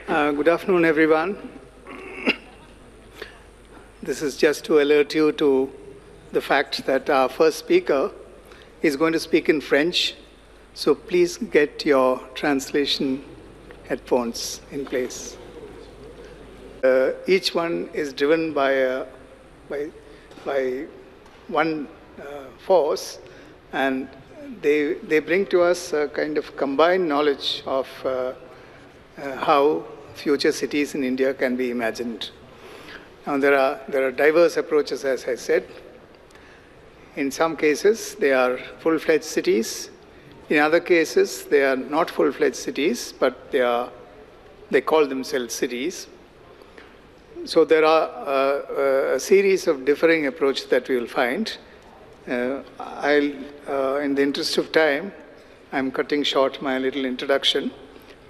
Good afternoon, everyone. This is just to alert you to the fact that our first speaker is going to speak in French, so please get your translation headphones in place. Each one is driven by one force, and they bring to us a kind of combined knowledge of how future cities in India can be imagined. Now, there are diverse approaches, as I said. In some cases, they are full-fledged cities. In other cases, they are not full-fledged cities, but they call themselves cities. So there are a series of differing approaches that we will find. In the interest of time, I'm cutting short my little introduction,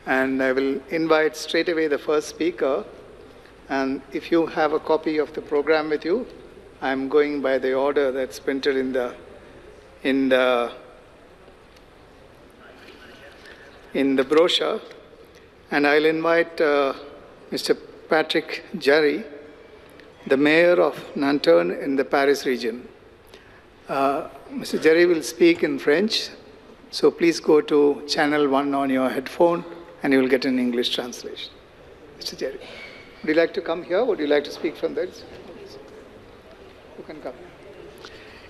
and I will invite straight away the first speaker. And if you have a copy of the program with you, I'm going by the order that's printed in the brochure. And I'll invite Mr. Patrick Jarry, the mayor of Nanterne in the Paris region. Mr. Jarry will speak in French, so please go to channel 1 on your headphone and you will get an English translation. Mr. Jarry, would you like to come here? Would you like to speak from there? You can come.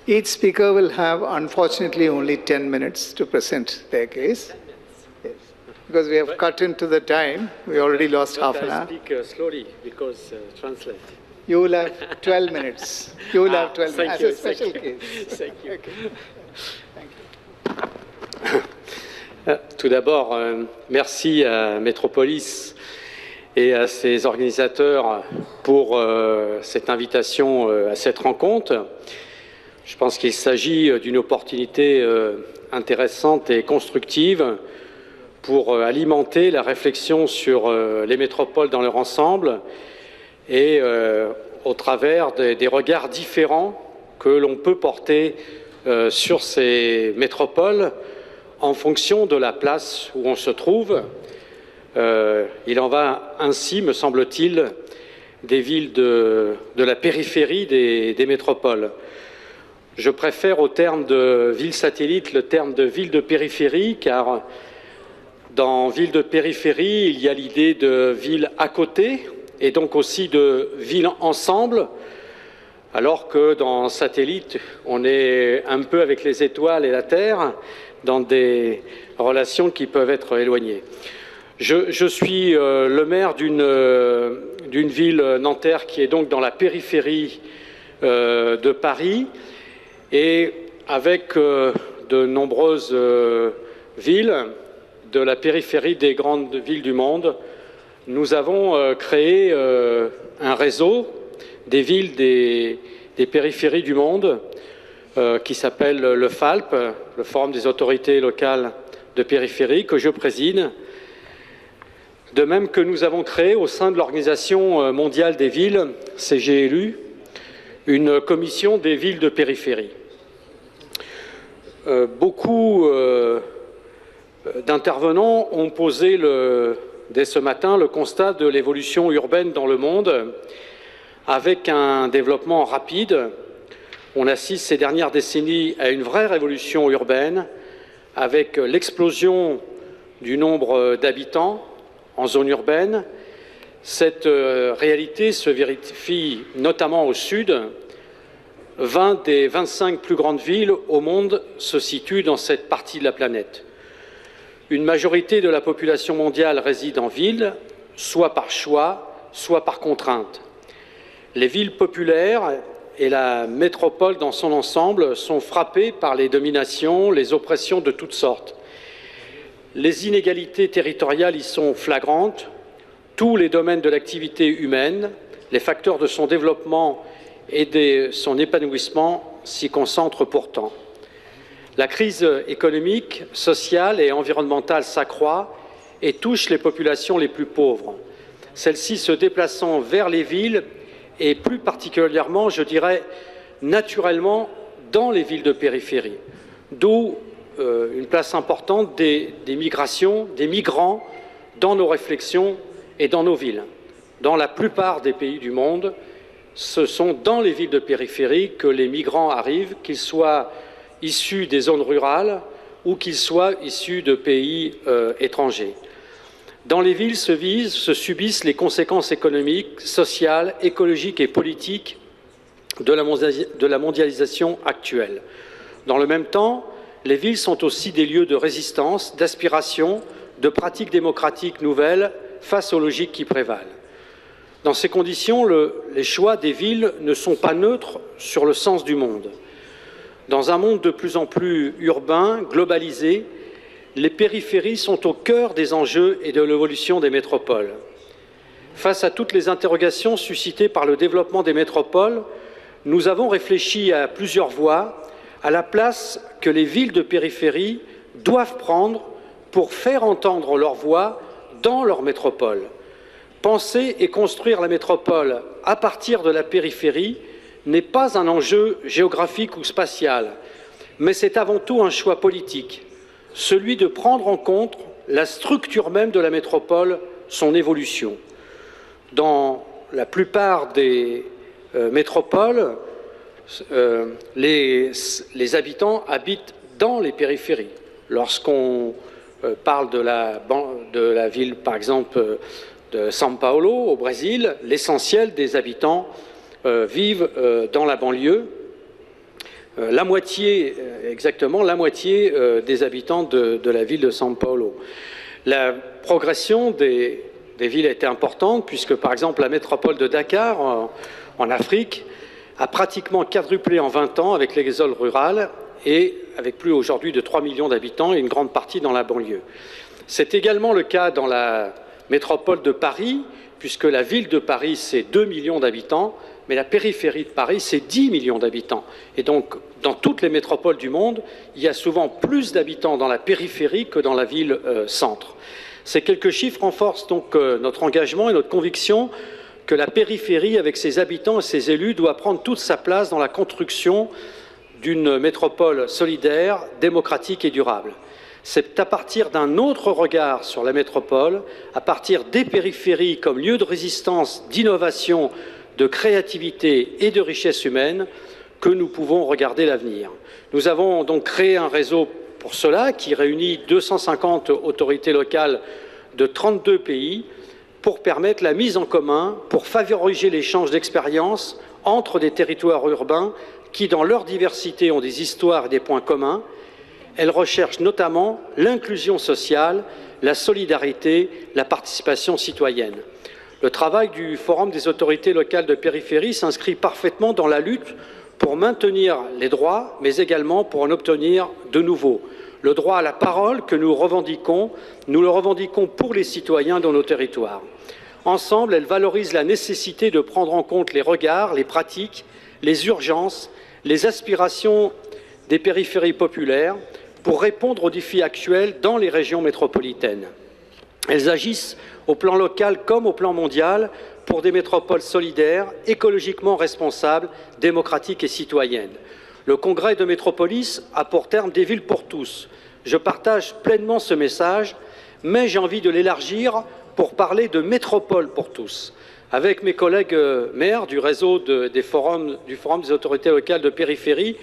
Each speaker will have, unfortunately, only 10 minutes to present their case. Yes. Because we have cut into the time, we already lost half an hour. I speak slowly because translate. You will have 12 minutes. You will have 12 minutes as a special case. Thank you. Okay. Thank you. Tout d'abord, merci à Metropolis et à ses organisateurs pour cette invitation à cette rencontre. Je pense qu'il s'agit d'une opportunité intéressante et constructive pour alimenter la réflexion sur les métropoles dans leur ensemble et au travers des regards différents que l'on peut porter sur ces métropoles en fonction de la place où on se trouve. Il en va ainsi, me semble-t-il, des villes de la périphérie des métropoles. Je préfère au terme de ville satellite le terme de ville de périphérie, car dans ville de périphérie, il y a l'idée de ville à côté, et donc aussi de ville ensemble, alors que dans satellite, on est un peu avec les étoiles et la Terre, dans des relations qui peuvent être éloignées. Je suis le maire d'une ville nanterre qui est donc dans la périphérie de Paris, et avec de nombreuses villes de la périphérie des grandes villes du monde, nous avons créé un réseau des villes des périphéries du monde qui s'appelle le FALP, le Forum des autorités locales de périphérie, que je préside. De même que nous avons créé au sein de l'Organisation mondiale des villes, CGLU, une commission des villes de périphérie. Beaucoup d'intervenants ont posé dès ce matin le constat de l'évolution urbaine dans le monde, avec un développement rapide. On assiste ces dernières décennies à une vraie révolution urbaine, avec l'explosion du nombre d'habitants en zone urbaine. Cette réalité se vérifie notamment au sud. 20 des 25 plus grandes villes au monde se situent dans cette partie de la planète. Une majorité de la population mondiale réside en ville, soit par choix, soit par contrainte. Les villes populaires et la métropole dans son ensemble sont frappées par les dominations, les oppressions de toutes sortes. Les inégalités territoriales y sont flagrantes. Tous les domaines de l'activité humaine, les facteurs de son développement et de son épanouissement s'y concentrent pourtant. La crise économique, sociale et environnementale s'accroît et touche les populations les plus pauvres. Celles-ci se déplaçant vers les villes et plus particulièrement, je dirais, naturellement dans les villes de périphérie. D'où une place importante des migrations, des migrants dans nos réflexions et dans nos villes. Dans la plupart des pays du monde, ce sont dans les villes de périphérie que les migrants arrivent, qu'ils soient issus des zones rurales ou qu'ils soient issus de pays étrangers. Dans les villes se subissent les conséquences économiques, sociales, écologiques et politiques de la mondialisation actuelle. Dans le même temps, les villes sont aussi des lieux de résistance, d'aspiration, de pratiques démocratiques nouvelles face aux logiques qui prévalent. Dans ces conditions, les choix des villes ne sont pas neutres sur le sens du monde. Dans un monde de plus en plus urbain, globalisé, les périphéries sont au cœur des enjeux et de l'évolution des métropoles. Face à toutes les interrogations suscitées par le développement des métropoles, nous avons réfléchi à plusieurs voies à la place que les villes de périphérie doivent prendre pour faire entendre leur voix dans leur métropole. Penser et construire la métropole à partir de la périphérie n'est pas un enjeu géographique ou spatial, mais c'est avant tout un choix politique, celui de prendre en compte la structure même de la métropole, son évolution. Dans la plupart des métropoles, les habitants habitent dans les périphéries. Lorsqu'on parle de la ville, par exemple, de São Paulo, au Brésil, l'essentiel des habitants vivent dans la banlieue. Exactement la moitié des habitants de la ville de São Paulo. La progression des villes était importante puisque, par exemple, la métropole de Dakar, en Afrique, a pratiquement quadruplé en 20 ans avec l'exode rural et avec plus aujourd'hui de 3 millions d'habitants et une grande partie dans la banlieue. C'est également le cas dans la métropole de Paris, puisque la ville de Paris, c'est 2 millions d'habitants, mais la périphérie de Paris, c'est 10 millions d'habitants. Et donc, dans toutes les métropoles du monde, il y a souvent plus d'habitants dans la périphérie que dans la ville centre. Ces quelques chiffres renforcent donc notre engagement et notre conviction que la périphérie, avec ses habitants et ses élus, doit prendre toute sa place dans la construction d'une métropole solidaire, démocratique et durable. C'est à partir d'un autre regard sur la métropole, à partir des périphéries comme lieu de résistance, d'innovation, de créativité et de richesse humaine, que nous pouvons regarder l'avenir. Nous avons donc créé un réseau pour cela qui réunit 250 autorités locales de 32 pays pour permettre la mise en commun, pour favoriser l'échange d'expériences entre des territoires urbains qui, dans leur diversité, ont des histoires et des points communs. Elles recherchent notamment l'inclusion sociale, la solidarité, la participation citoyenne. Le travail du Forum des autorités locales de périphérie s'inscrit parfaitement dans la lutte pour maintenir les droits, mais également pour en obtenir de nouveaux. Le droit à la parole que nous le revendiquons pour les citoyens dans nos territoires. Ensemble, elles valorisent la nécessité de prendre en compte les regards, les pratiques, les urgences, les aspirations des périphéries populaires pour répondre aux défis actuels dans les régions métropolitaines. Elles agissent au plan local comme au plan mondial pour des métropoles solidaires, écologiquement responsables, démocratiques et citoyennes. Le congrès de Metropolis a pour terme des villes pour tous. Je partage pleinement ce message, mais j'ai envie de l'élargir pour parler de métropole pour tous. Avec mes collègues maires du réseau du Forum des autorités locales de périphérie,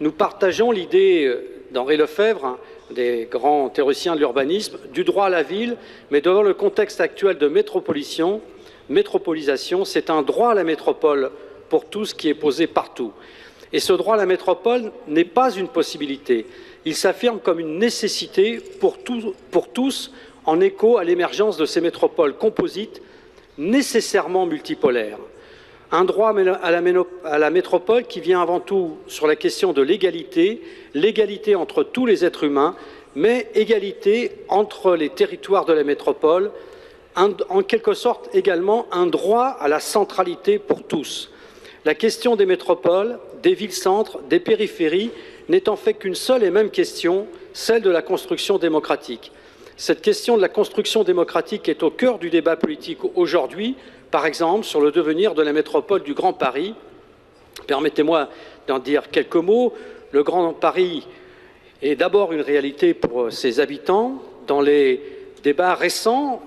nous partageons l'idée d'Henri Lefebvre, un des grands théoriciens de l'urbanisme, du droit à la ville, mais devant le contexte actuel de métropolisation, c'est un droit à la métropole pour tous qui est posé partout. Et ce droit à la métropole n'est pas une possibilité. Il s'affirme comme une nécessité pour tous, en écho à l'émergence de ces métropoles composites nécessairement multipolaires. Un droit à la métropole qui vient avant tout sur la question de l'égalité, l'égalité entre tous les êtres humains, mais égalité entre les territoires de la métropole, en quelque sorte également un droit à la centralité pour tous. La question des métropoles, des villes-centres, des périphéries n'est en fait qu'une seule et même question, celle de la construction démocratique. Cette question de la construction démocratique est au cœur du débat politique aujourd'hui, par exemple sur le devenir de la métropole du Grand Paris. Permettez-moi d'en dire quelques mots. Le Grand Paris est d'abord une réalité pour ses habitants. Dans les débat récent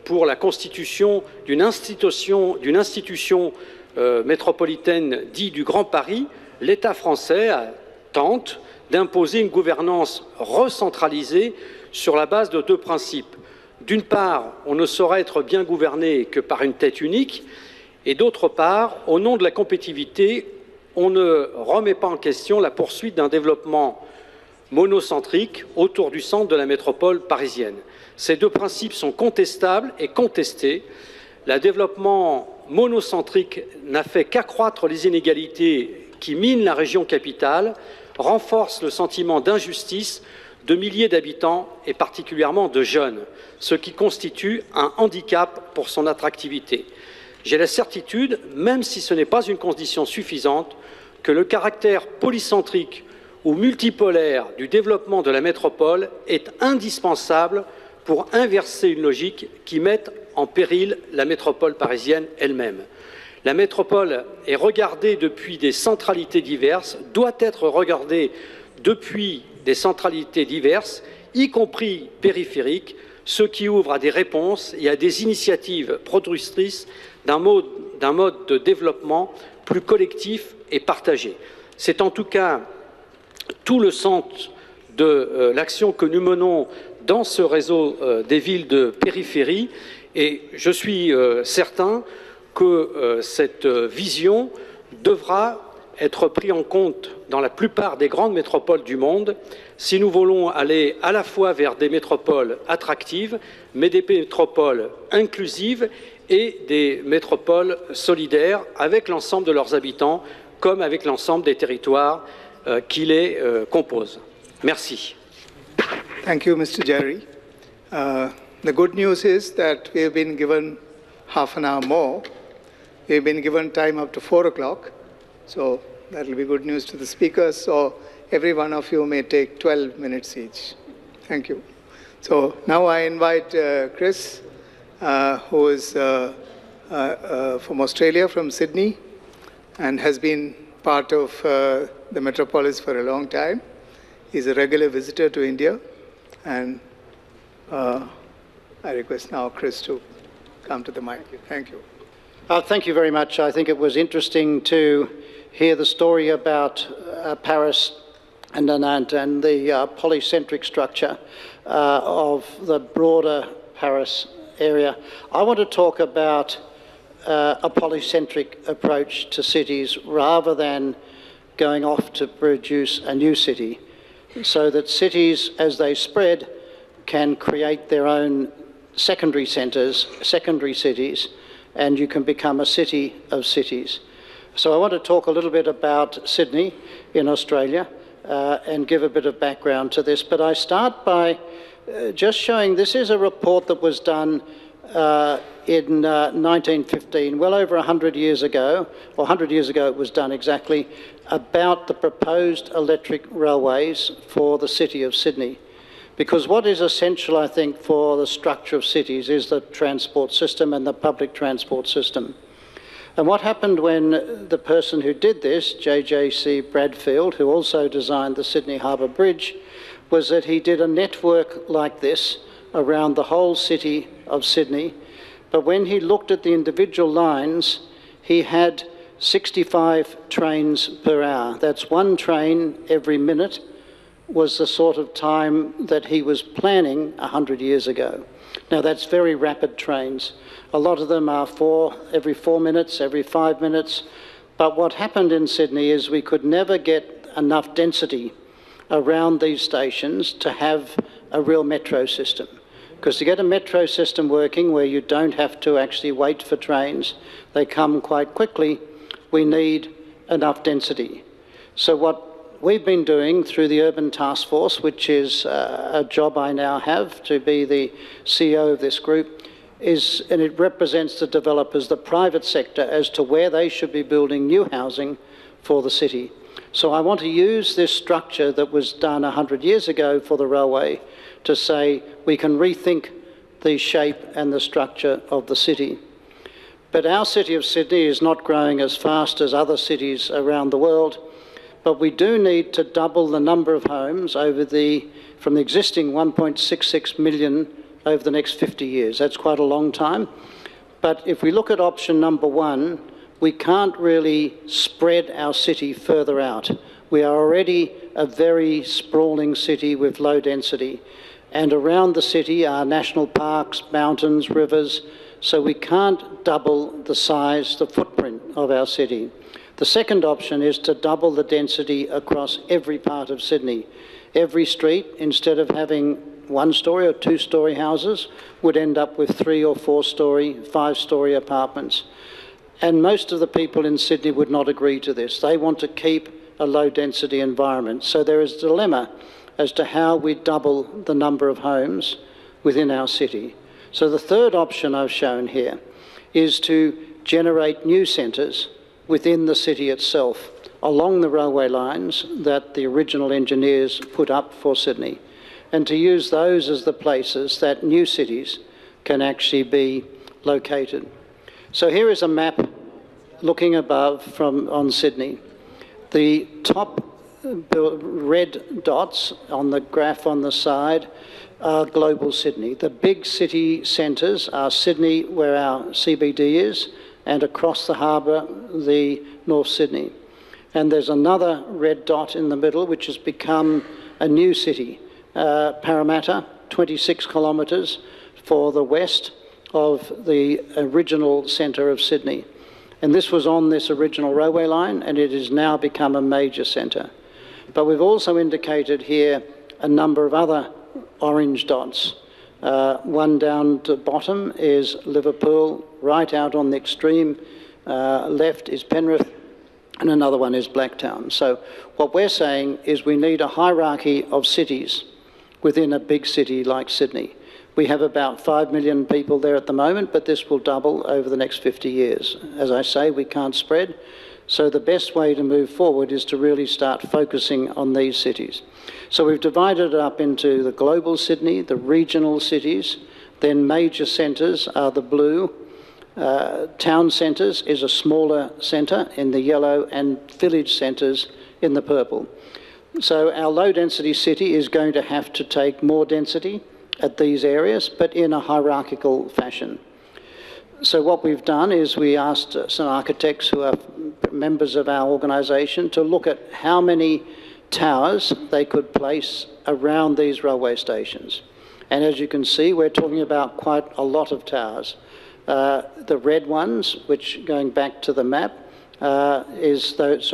pour la constitution d'une institution métropolitaine dite du Grand Paris, l'État français tente d'imposer une gouvernance recentralisée sur la base de deux principes. D'une part, on ne saurait être bien gouverné que par une tête unique, et d'autre part, au nom de la compétitivité, on ne remet pas en question la poursuite d'un développement monocentrique autour du centre de la métropole parisienne. Ces deux principes sont contestables et contestés. Le développement monocentrique n'a fait qu'accroître les inégalités qui minent la région capitale, renforce le sentiment d'injustice de milliers d'habitants et particulièrement de jeunes, ce qui constitue un handicap pour son attractivité. J'ai la certitude, même si ce n'est pas une condition suffisante, que le caractère polycentrique ou multipolaire du développement de la métropole est indispensable pour inverser une logique qui mette en péril la métropole parisienne elle-même. La métropole est regardée depuis des centralités diverses, doit être regardée depuis des centralités diverses, y compris périphériques, ce qui ouvre à des réponses et à des initiatives productrices d'un mode de développement plus collectif et partagé. C'est en tout cas tout le sens de l'action que nous menons dans ce réseau des villes de périphérie, et je suis certain que cette vision devra être prise en compte dans la plupart des grandes métropoles du monde si nous voulons aller à la fois vers des métropoles attractives, mais des métropoles inclusives et des métropoles solidaires avec l'ensemble de leurs habitants, comme avec l'ensemble des territoires qui les composent. Merci. Thank you, Mr. Jerry. The good news is that we have been given half an hour more. We have been given time up to 4 o'clock. So that will be good news to the speakers. So every one of you may take 12 minutes each. Thank you. So now I invite Chris, who is from Australia, from Sydney, and has been part of the Metropolis for a long time. He's a regular visitor to India, and I request now Chris to come to the mic. Thank you. Thank you very much. I think it was interesting to hear the story about Paris and Nantes and the polycentric structure of the broader Paris area. I want to talk about a polycentric approach to cities rather than going off to produce a new city, so that cities, as they spread, can create their own secondary centres, secondary cities, and you can become a city of cities. So I want to talk a little bit about Sydney in Australia and give a bit of background to this. But I start by just showing this is a report that was done in 1915, well over 100 years ago, or 100 years ago it was done exactly, about the proposed electric railways for the city of Sydney. Because what is essential, I think, for the structure of cities is the transport system and the public transport system. And what happened when the person who did this, J.J.C. Bradfield, who also designed the Sydney Harbour Bridge, was that he did a network like this around the whole city of Sydney. But when he looked at the individual lines, he had 65 trains per hour. That's one train every minute, was the sort of time that he was planning 100 years ago. Now that's very rapid trains. A lot of them are every 4 minutes, every 5 minutes. But what happened in Sydney is we could never get enough density around these stations to have a real metro system. Because to get a metro system working where you don't have to actually wait for trains, they come quite quickly, we need enough density. So what we've been doing through the Urban Task Force, which is a job I now have to be the CEO of this group, and it represents the developers, the private sector, as to where they should be building new housing for the city. So I want to use this structure that was done 100 years ago for the railway to say we can rethink the shape and the structure of the city. But our city of Sydney is not growing as fast as other cities around the world, but we do need to double the number of homes from the existing 1.66 million over the next 50 years. That's quite a long time. But if we look at option number one, we can't really spread our city further out. We are already a very sprawling city with low density. And around the city are national parks, mountains, rivers, so we can't double the size, the footprint of our city. The second option is to double the density across every part of Sydney. Every street, instead of having one-storey or two-storey houses, would end up with 3- or 4-storey, 5-storey apartments. And most of the people in Sydney would not agree to this. They want to keep a low-density environment. So there is a dilemma as to how we double the number of homes within our city. So the third option I've shown here is to generate new centres within the city itself, along the railway lines that the original engineers put up for Sydney, and to use those as the places that new cities can actually be located. So here is a map looking above on Sydney. The top red dots on the graph on the side are global Sydney. The big city centres are Sydney, where our CBD is, and across the harbour, the North Sydney. And there's another red dot in the middle, which has become a new city, Parramatta, 26 kilometres for the west of the original centre of Sydney. And this was on this original railway line, and it has now become a major centre. But we've also indicated here a number of other orange dots. One down to the bottom is Liverpool, right out on the extreme left is Penrith, and another one is Blacktown. So what we're saying is we need a hierarchy of cities within a big city like Sydney. We have about 5 million people there at the moment, but this will double over the next 50 years. As I say, we can't spread. So the best way to move forward is to really start focusing on these cities. So we've divided it up into the global Sydney, the regional cities, then major centres are the blue, town centres is a smaller centre in the yellow, and village centres in the purple. So our low density city is going to have to take more density at these areas, but in a hierarchical fashion. So what we've done is we asked some architects who are members of our organisation to look at how many towers they could place around these railway stations. And as you can see, we're talking about quite a lot of towers. The red ones, which going back to the map, so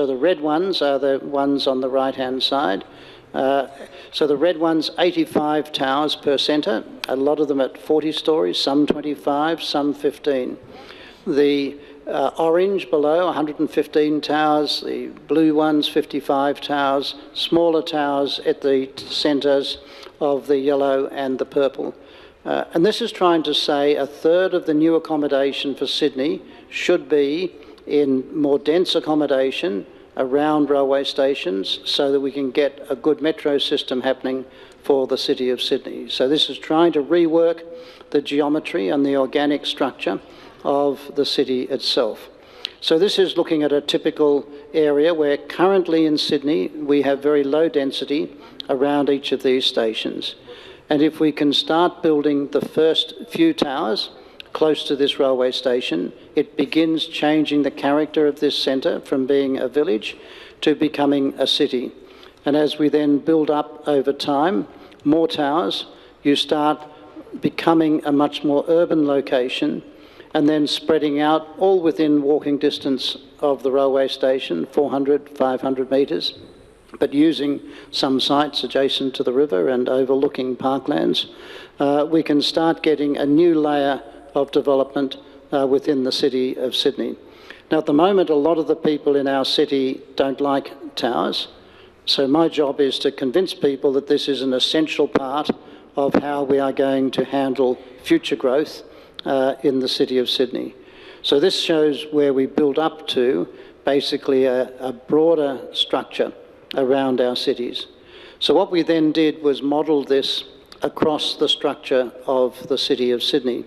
the red ones are the ones on the right-hand side. So the red ones, 85 towers per centre, a lot of them at 40 stories, some 25, some 15. The orange below, 115 towers, the blue ones, 55 towers, smaller towers at the centres of the yellow and the purple. And this is trying to say a third of the new accommodation for Sydney should be in more dense accommodation around railway stations so that we can get a good metro system happening for the city of Sydney. So this is trying to rework the geometry and the organic structure of the city itself. So this is looking at a typical area where currently in Sydney we have very low density around each of these stations. And if we can start building the first few towers close to this railway station, it begins changing the character of this centre from being a village to becoming a city. And as we then build up over time, more towers, you start becoming a much more urban location and then spreading out all within walking distance of the railway station, 400, 500 metres, but using some sites adjacent to the river and overlooking parklands, we can start getting a new layer of development within the city of Sydney. Now, at the moment, a lot of the people in our city don't like towers, so my job is to convince people that this is an essential part of how we are going to handle future growth in the city of Sydney. So this shows where we build up to basically a broader structure around our cities. So what we then did was model this across the structure of the city of Sydney.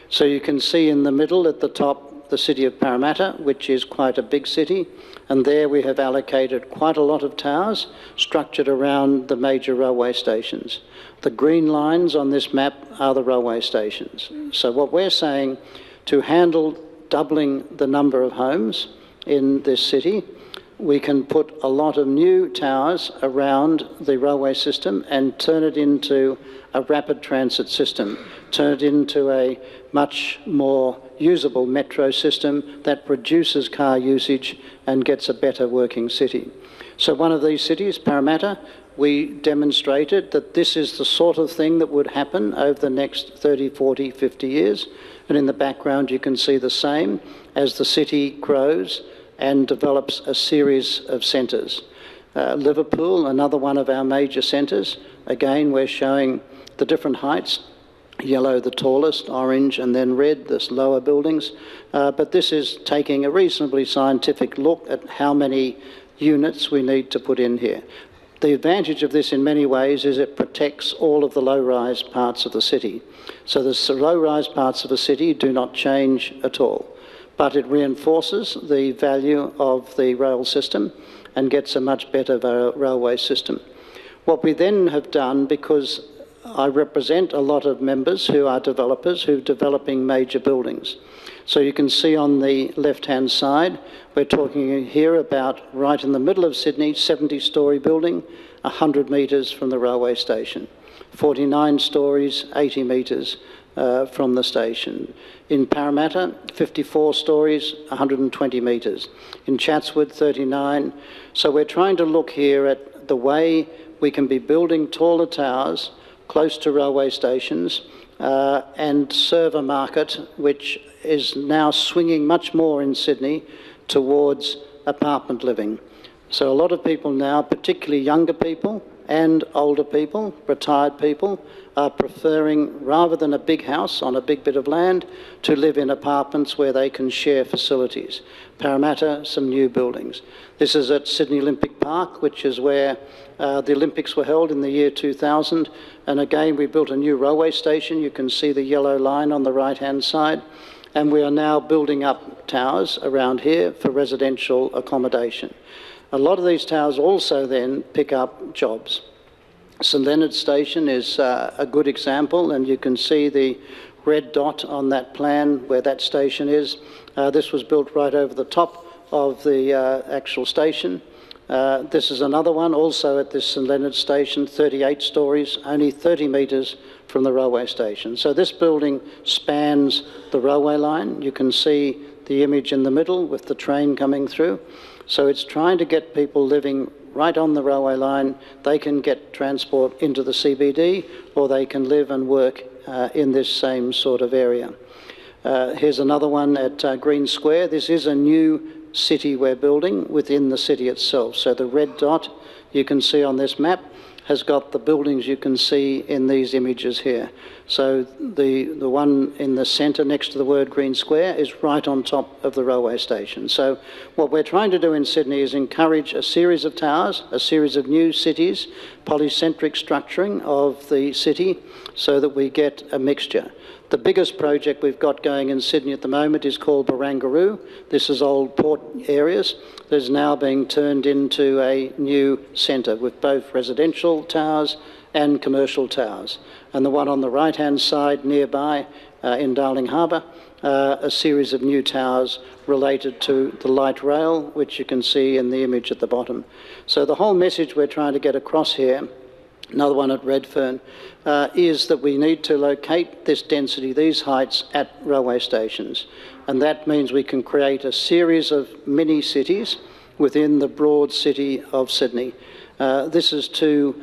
So you can see in the middle at the top the city of Parramatta, which is quite a big city, and there we have allocated quite a lot of towers structured around the major railway stations. The green lines on this map are the railway stations. So what we're saying, to handle doubling the number of homes in this city, we can put a lot of new towers around the railway system and turn it into a rapid transit system, turn it into a much more usable metro system that reduces car usage and gets a better working city. So one of these cities, Parramatta, we demonstrated that this is the sort of thing that would happen over the next 30, 40, 50 years. And in the background you can see the same as the city grows and develops a series of centres. Liverpool, another one of our major centres. Again, we're showing the different heights. Yellow the tallest, orange and then red, the lower buildings. But this is taking a reasonably scientific look at how many units we need to put in here. The advantage of this in many ways is it protects all of the low-rise parts of the city. So the low-rise parts of the city do not change at all, but it reinforces the value of the rail system and gets a much better railway system. What we then have done, because I represent a lot of members who are developers who are developing major buildings. So you can see on the left-hand side, we're talking here about right in the middle of Sydney, 70-storey building, 100 metres from the railway station. 49 storeys, 80 metres from the station. In Parramatta, 54 storeys, 120 metres. In Chatswood, 39. So we're trying to look here at the way we can be building taller towers close to railway stations and serve a market which is now swinging much more in Sydney towards apartment living. So a lot of people now, particularly younger people and older people, retired people, are preferring, rather than a big house on a big bit of land, to live in apartments where they can share facilities. Parramatta, some new buildings. This is at Sydney Olympic Park, which is where the Olympics were held in the year 2000. And again, we built a new railway station. You can see the yellow line on the right-hand side. And we are now building up towers around here for residential accommodation. A lot of these towers also then pick up jobs. St Leonard's Station is a good example, and you can see the red dot on that plan where that station is. This was built right over the top of the actual station. This is another one also at this St Leonard's Station, 38 storeys, only 30 metres from the railway station. So this building spans the railway line. You can see the image in the middle with the train coming through. So it's trying to get people living right on the railway line. They can get transport into the CBD, or they can live and work in this same sort of area. Here's another one at Green Square. This is a new city we're building within the city itself. So the red dot you can see on this map has got the buildings you can see in these images here. So the one in the centre next to the word Green Square is right on top of the railway station. So what we're trying to do in Sydney is encourage a series of towers, a series of new cities, polycentric structuring of the city so that we get a mixture. The biggest project we've got going in Sydney at the moment is called Barangaroo. This is old port areas that is now being turned into a new centre with both residential towers and commercial towers. And the one on the right-hand side nearby in Darling Harbour, a series of new towers related to the light rail, which you can see in the image at the bottom. So the whole message we're trying to get across here, another one at Redfern, is that we need to locate this density, these heights, at railway stations. And that means we can create a series of mini-cities within the broad city of Sydney. This is two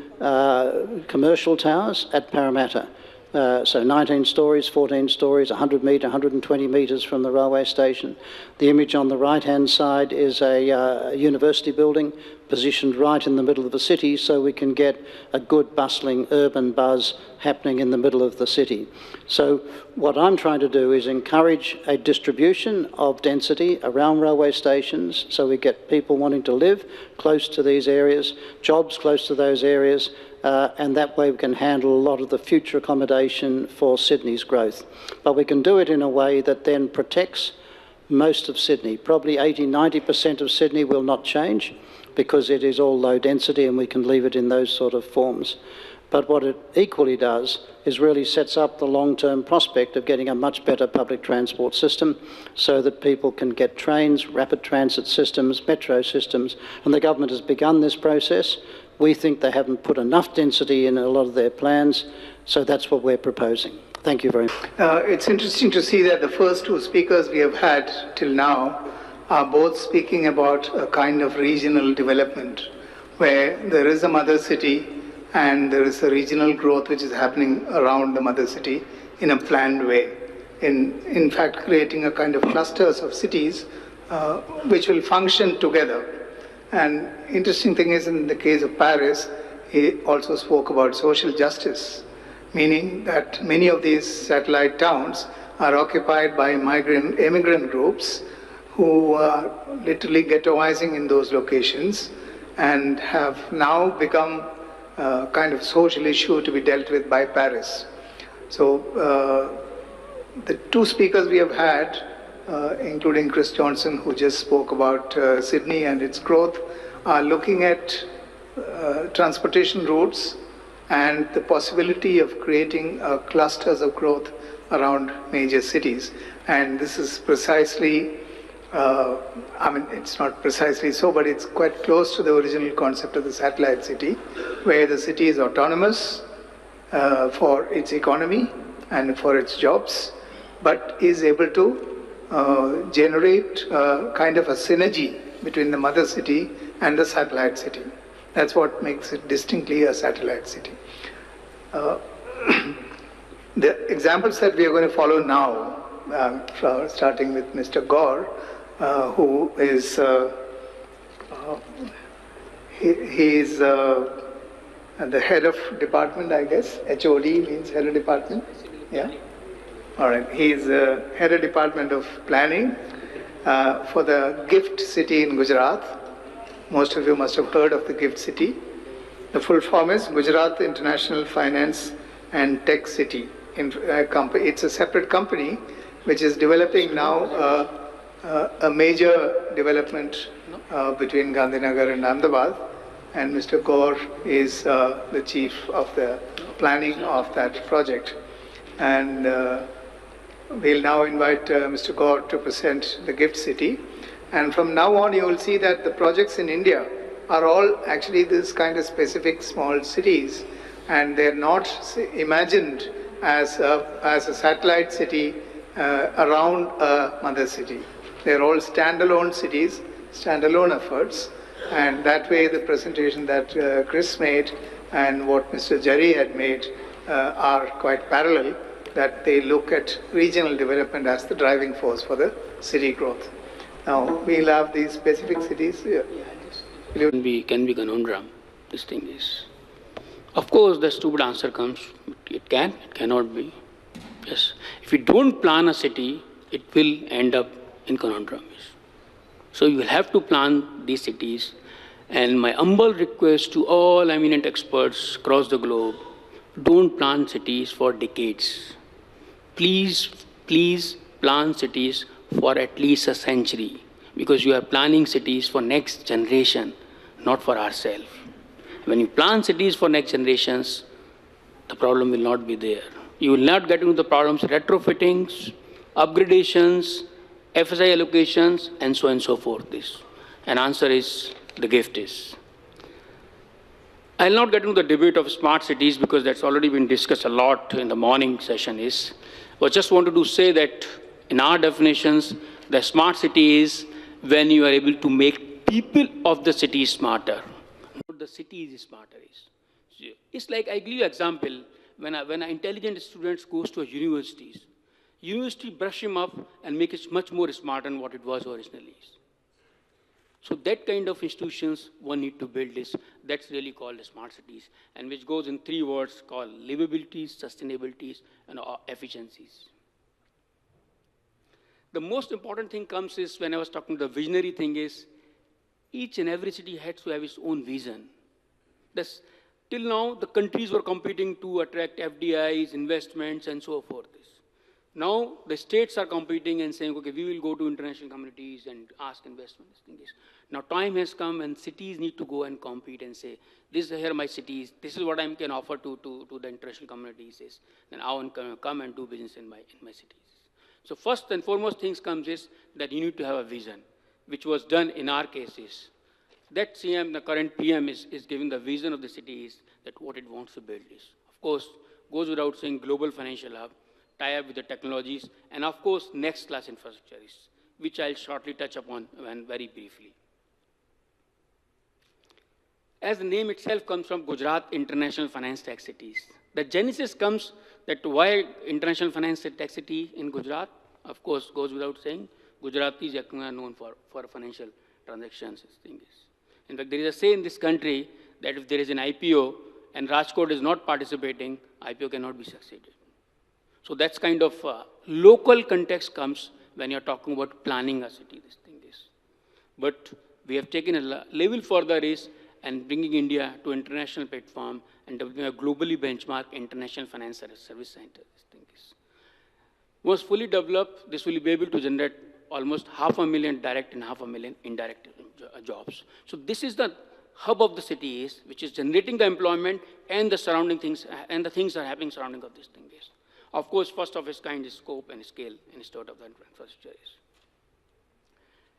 commercial towers at Parramatta. So 19 storeys, 14 storeys, 100 metre, 120 metres from the railway station. The image on the right-hand side is a university building positioned right in the middle of the city, so we can get a good bustling urban buzz happening in the middle of the city. So what I'm trying to do is encourage a distribution of density around railway stations so we get people wanting to live close to these areas, jobs close to those areas, and that way we can handle a lot of the future accommodation for Sydney's growth. But we can do it in a way that then protects most of Sydney. Probably 80–90% of Sydney will not change because it is all low density and we can leave it in those sort of forms. But what it equally does is really sets up the long-term prospect of getting a much better public transport system so that people can get trains, rapid transit systems, metro systems, and the government has begun this process. We think they haven't put enough density in a lot of their plans, so that's what we're proposing. Thank you very much. It's interesting to see that the first two speakers we have had till now are both speaking about a kind of regional development where there is a mother city and there is a regional growth which is happening around the mother city in a planned way. In fact, creating a kind of clusters of cities which will function together. And interesting thing is, in the case of Paris, he also spoke about social justice, meaning that many of these satellite towns are occupied by immigrant groups who are literally ghettoizing in those locations and have now become kind of social issue to be dealt with by Paris. So the two speakers we have had, including Chris Johnson, who just spoke about Sydney and its growth, are looking at transportation routes and the possibility of creating clusters of growth around major cities. And this is precisely, I mean, it's not precisely so, but it's quite close to the original concept of the satellite city, where the city is autonomous for its economy and for its jobs, but is able to generate kind of a synergy between the mother city and the satellite city. That's what makes it distinctly a satellite city. The examples that we are going to follow now, starting with Mr. Gore, who is he is the head of department, I guess. HOD means head of department. Yeah. All right. He is head of department of planning for the Gift City in Gujarat. Most of you must have heard of the Gift City. The full form is Gujarat International Finance and Tech City. It's a separate company which is developing now a major development between Gandhinagar and Ahmedabad, and Mr. Gore is the chief of the planning of that project. And we'll now invite Mr. Gore to present the Gift City. And from now on, you will see that the projects in India are all actually this kind of specific small cities, and they're not imagined as a satellite city around a mother city. They're all standalone cities, standalone efforts, and that way the presentation that Chris made and what Mr. Jerry had made are quite parallel, that they look at regional development as the driving force for the city growth. Now, we'll have these specific cities. Can be conundrum, this thing is. Of course, the stupid answer comes, it cannot be. Yes. If you don't plan a city, it will end up in conundrums. So you will have to plan these cities. And my humble request to all eminent experts across the globe, don't plan cities for decades. Please plan cities for at least a century, because you are planning cities for next generation, not for ourselves. When you plan cities for next generations, the problem will not be there. You will not get into the problems of retrofittings, upgradations, FSI allocations, and so on and so forth. And answer is, the gift is. I'll not get into the debate of smart cities because that's already been discussed a lot in the morning session but just wanted to say that in our definitions, the smart city is when you are able to make people of the city smarter, not the city is smarter. It's like, I give you an example, when an intelligent student goes to a university brush him up and make it much more smart than what it was originally. So that kind of institutions one need to build that's really called smart cities, and which goes in 3 words called livabilities, sustainabilities, and efficiencies. The most important thing comes is, when I was talking, the visionary thing is, each and every city has to have its own vision. Till now, the countries were competing to attract FDIs, investments, and so forth. Now the states are competing and saying, okay, we will go to international communities and ask investment. This thing is. Now time has come and cities need to go and compete and say, this is here my cities, this is what I can offer to the international communities is, then I want to come and do business in my cities. So first and foremost things comes is that you need to have a vision, which was done in our cases. That CM, the current PM is giving the vision of the city is that what it wants to build is. Of course, goes without saying global financial hub, tie up with the technologies, and of course, next class infrastructure is, which I'll shortly touch upon very briefly. As the name itself comes from Gujarat International Finance Tech Cities. The genesis comes that why International Finance Tech City in Gujarat, of course, goes without saying, Gujaratis are known for financial transactions. Thing is. In fact, there is a say in this country that if there is an IPO and Rajkot is not participating, IPO cannot be succeeded. So that's kind of local context comes when you're talking about planning a city, this thing is. But we have taken a level further is and bringing India to international platform and developing a globally benchmark international finance service center, this thing is. Once fully developed, this will be able to generate almost 500,000 direct and 500,000 indirect jobs. So this is the hub of the city is, which is generating the employment and the surrounding things, and the things are happening surrounding of this thing is. Of course, first of its kind is scope and scale and state of the infrastructure is.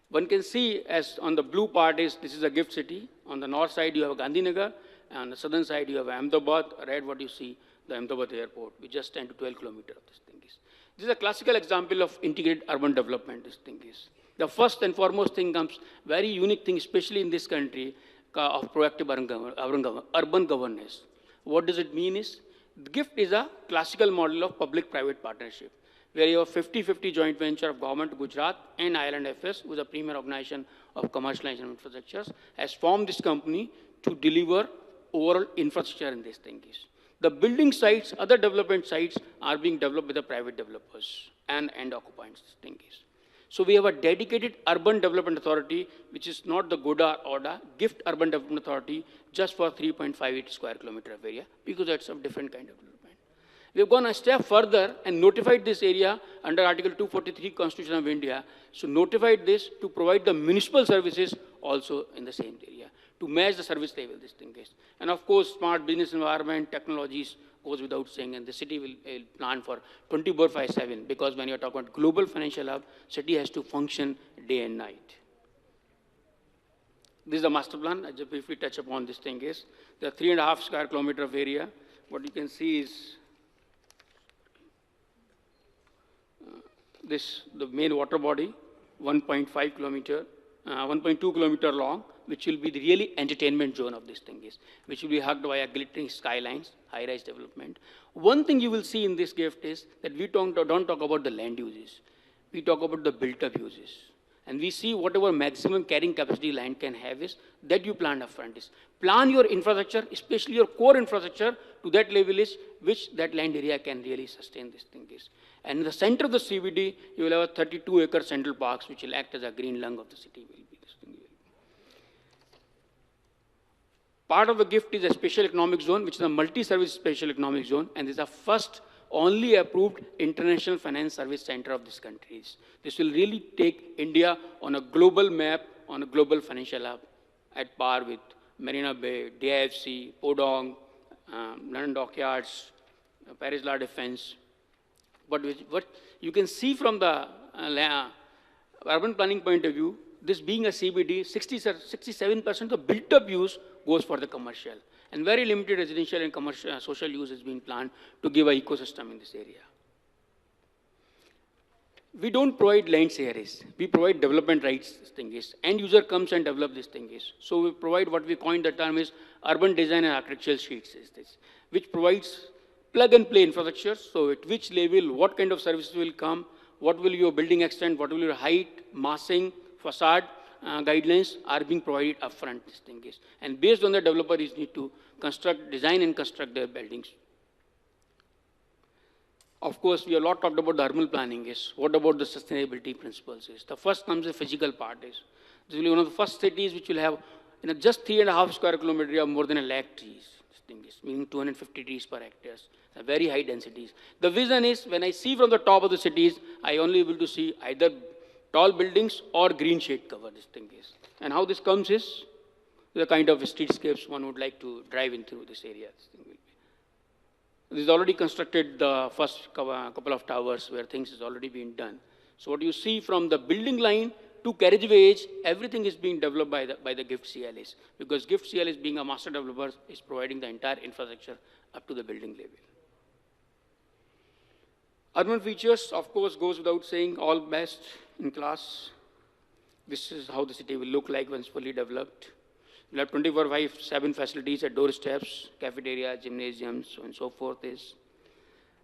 One can see as on the blue part is, this is a gift city. On the north side, you have Gandhinagar, and on the southern side, you have Ahmedabad. Red, what you see, the Ahmedabad airport, which just 10 to 12 kilometers of this thing is. This is a classical example of integrated urban development, this thing is. The first and foremost thing comes, very unique thing, especially in this country, of proactive urban governance. What does it mean is, the GIFT is a classical model of public-private partnership, where you have 50-50 joint venture of government Gujarat and Island FS, who is a premier organization of commercialization infrastructures, has formed this company to deliver overall infrastructure in this thing is. The building sites, other development sites are being developed with the private developers and occupants, this thing is. So we have a dedicated urban development authority, which is not the GODA order, GIFT Urban Development Authority, just for 3.58 square kilometer of area, because that's a different kind of development. We have gone a step further and notified this area under Article 243 Constitution of India. So notified this to provide the municipal services also in the same area, to match the service level this thing is. And of course, smart business environment, technologies goes without saying, and the city will plan for 24/7, because when you're talking about global financial hub, city has to function day and night. This is the master plan. I just briefly touch upon this thing is, the 3.5 square kilometer of area. What you can see is the main water body, 1.5 kilometer, 1.2 kilometer long, which will be the really entertainment zone of this thing is, which will be hugged by a glittering skylines, high-rise development. One thing you will see in this gift is that we don't talk about the land uses. We talk about the built-up uses. And we see whatever maximum carrying capacity land can have is, that you plan upfront is. Plan your infrastructure, especially your core infrastructure, to that level is, which that land area can really sustain this thing is. And in the center of the CBD, you will have a 32-acre central parks, which will act as a green lung of the city. Will be this thing. Part of the gift is a special economic zone, which is a multi-service special economic zone, and this is the first only approved international finance service center of this country. This will really take India on a global map, on a global financial hub, at par with Marina Bay, DIFC, Podong, London Dockyards, Paris La Defense. But what you can see from the urban planning point of view, this being a CBD, 67% of built-up use goes for the commercial. And very limited residential and commercial social use is being planned to give an ecosystem in this area. We don't provide land shares. We provide development rights, this thing is. End user comes and develop this thing is. So we provide what we coined the term is urban design and architectural sheets is this, which provides plug and play infrastructure. So at which level, what kind of services will come, what will your building extent, what will your height, massing, facade, guidelines are being provided upfront, this thing is. And based on the developers need to design and construct their buildings. Of course, we have a lot talked about the urban planning is. What about the sustainability principles is? The first comes the physical part is. This will be one of the first cities which will have just 3.5 square kilometers of more than 1 lakh trees. This thing is, meaning 250 trees per hectare, very high densities. The vision is, when I see from the top of the cities, I only able to see either tall buildings or green shade cover, this thing is. And how this comes is, the kind of streetscapes one would like to drive in through this area. This thing will be. This is already constructed the first couple of towers where things is already been done. So what you see from the building line to carriageway edge, everything is being developed by the GIFT CLAs, because GIFT CLAs, being a master developer, is providing the entire infrastructure up to the building level. Urban features, of course, goes without saying, all best in class. This is how the city will look like once fully developed. We'll have 24/7 facilities at doorsteps, cafeteria, gymnasiums, so on and so forth.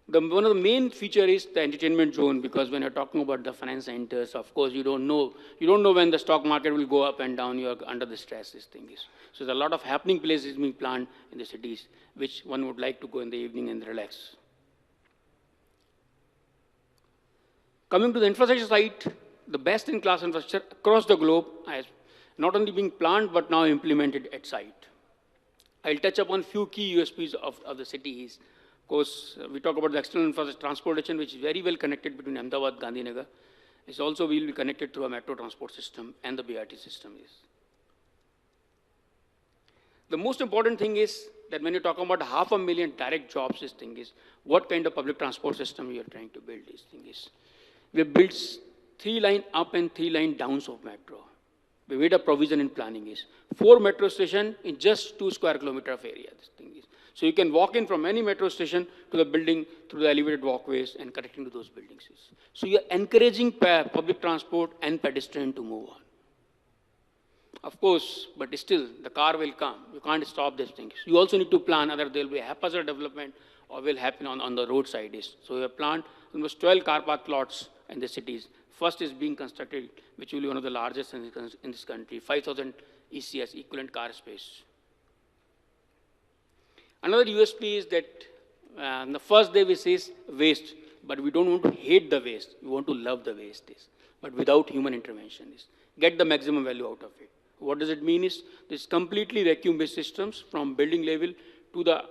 One of the main feature is the entertainment zone, because when you're talking about the finance centers, of course, you don't know when the stock market will go up and down. You're under the stress, this thing is. So there's a lot of happening places being planned in the cities, which one would like to go in the evening and relax. Coming to the infrastructure side, the best in class infrastructure across the globe has not only being planned, but now implemented at site. I'll touch upon few key USPs of the cities. Of course, we talk about the external infrastructure transportation, which is very well connected between Ahmedabad, Gandhinagar. It's also will be connected through a metro transport system and the BRT system is. The most important thing is that when you're talking about 500,000 direct jobs, this thing is, what kind of public transport system you are trying to build, this thing is. We have built 3-line up and 3-line downs of metro. We made a provision in planning is 4 metro stations in just 2 square kilometers of area, this thing is. So you can walk in from any metro station to the building through the elevated walkways and connecting to those buildings. So you are encouraging public transport and pedestrian to move on. Of course, but still the car will come. You can't stop these things. You also need to plan whether there will be a haphazard development or will happen on the roadside. So we have planned almost 12 car park lots in the cities. First is being constructed, which will be one of the largest in this country, 5,000 ECS, equivalent car space. Another USP is that on the first day we say waste, but we don't want to hate the waste. We want to love the waste, but without human intervention. Get the maximum value out of it. What does it mean is, this completely vacuum-based systems from building level to the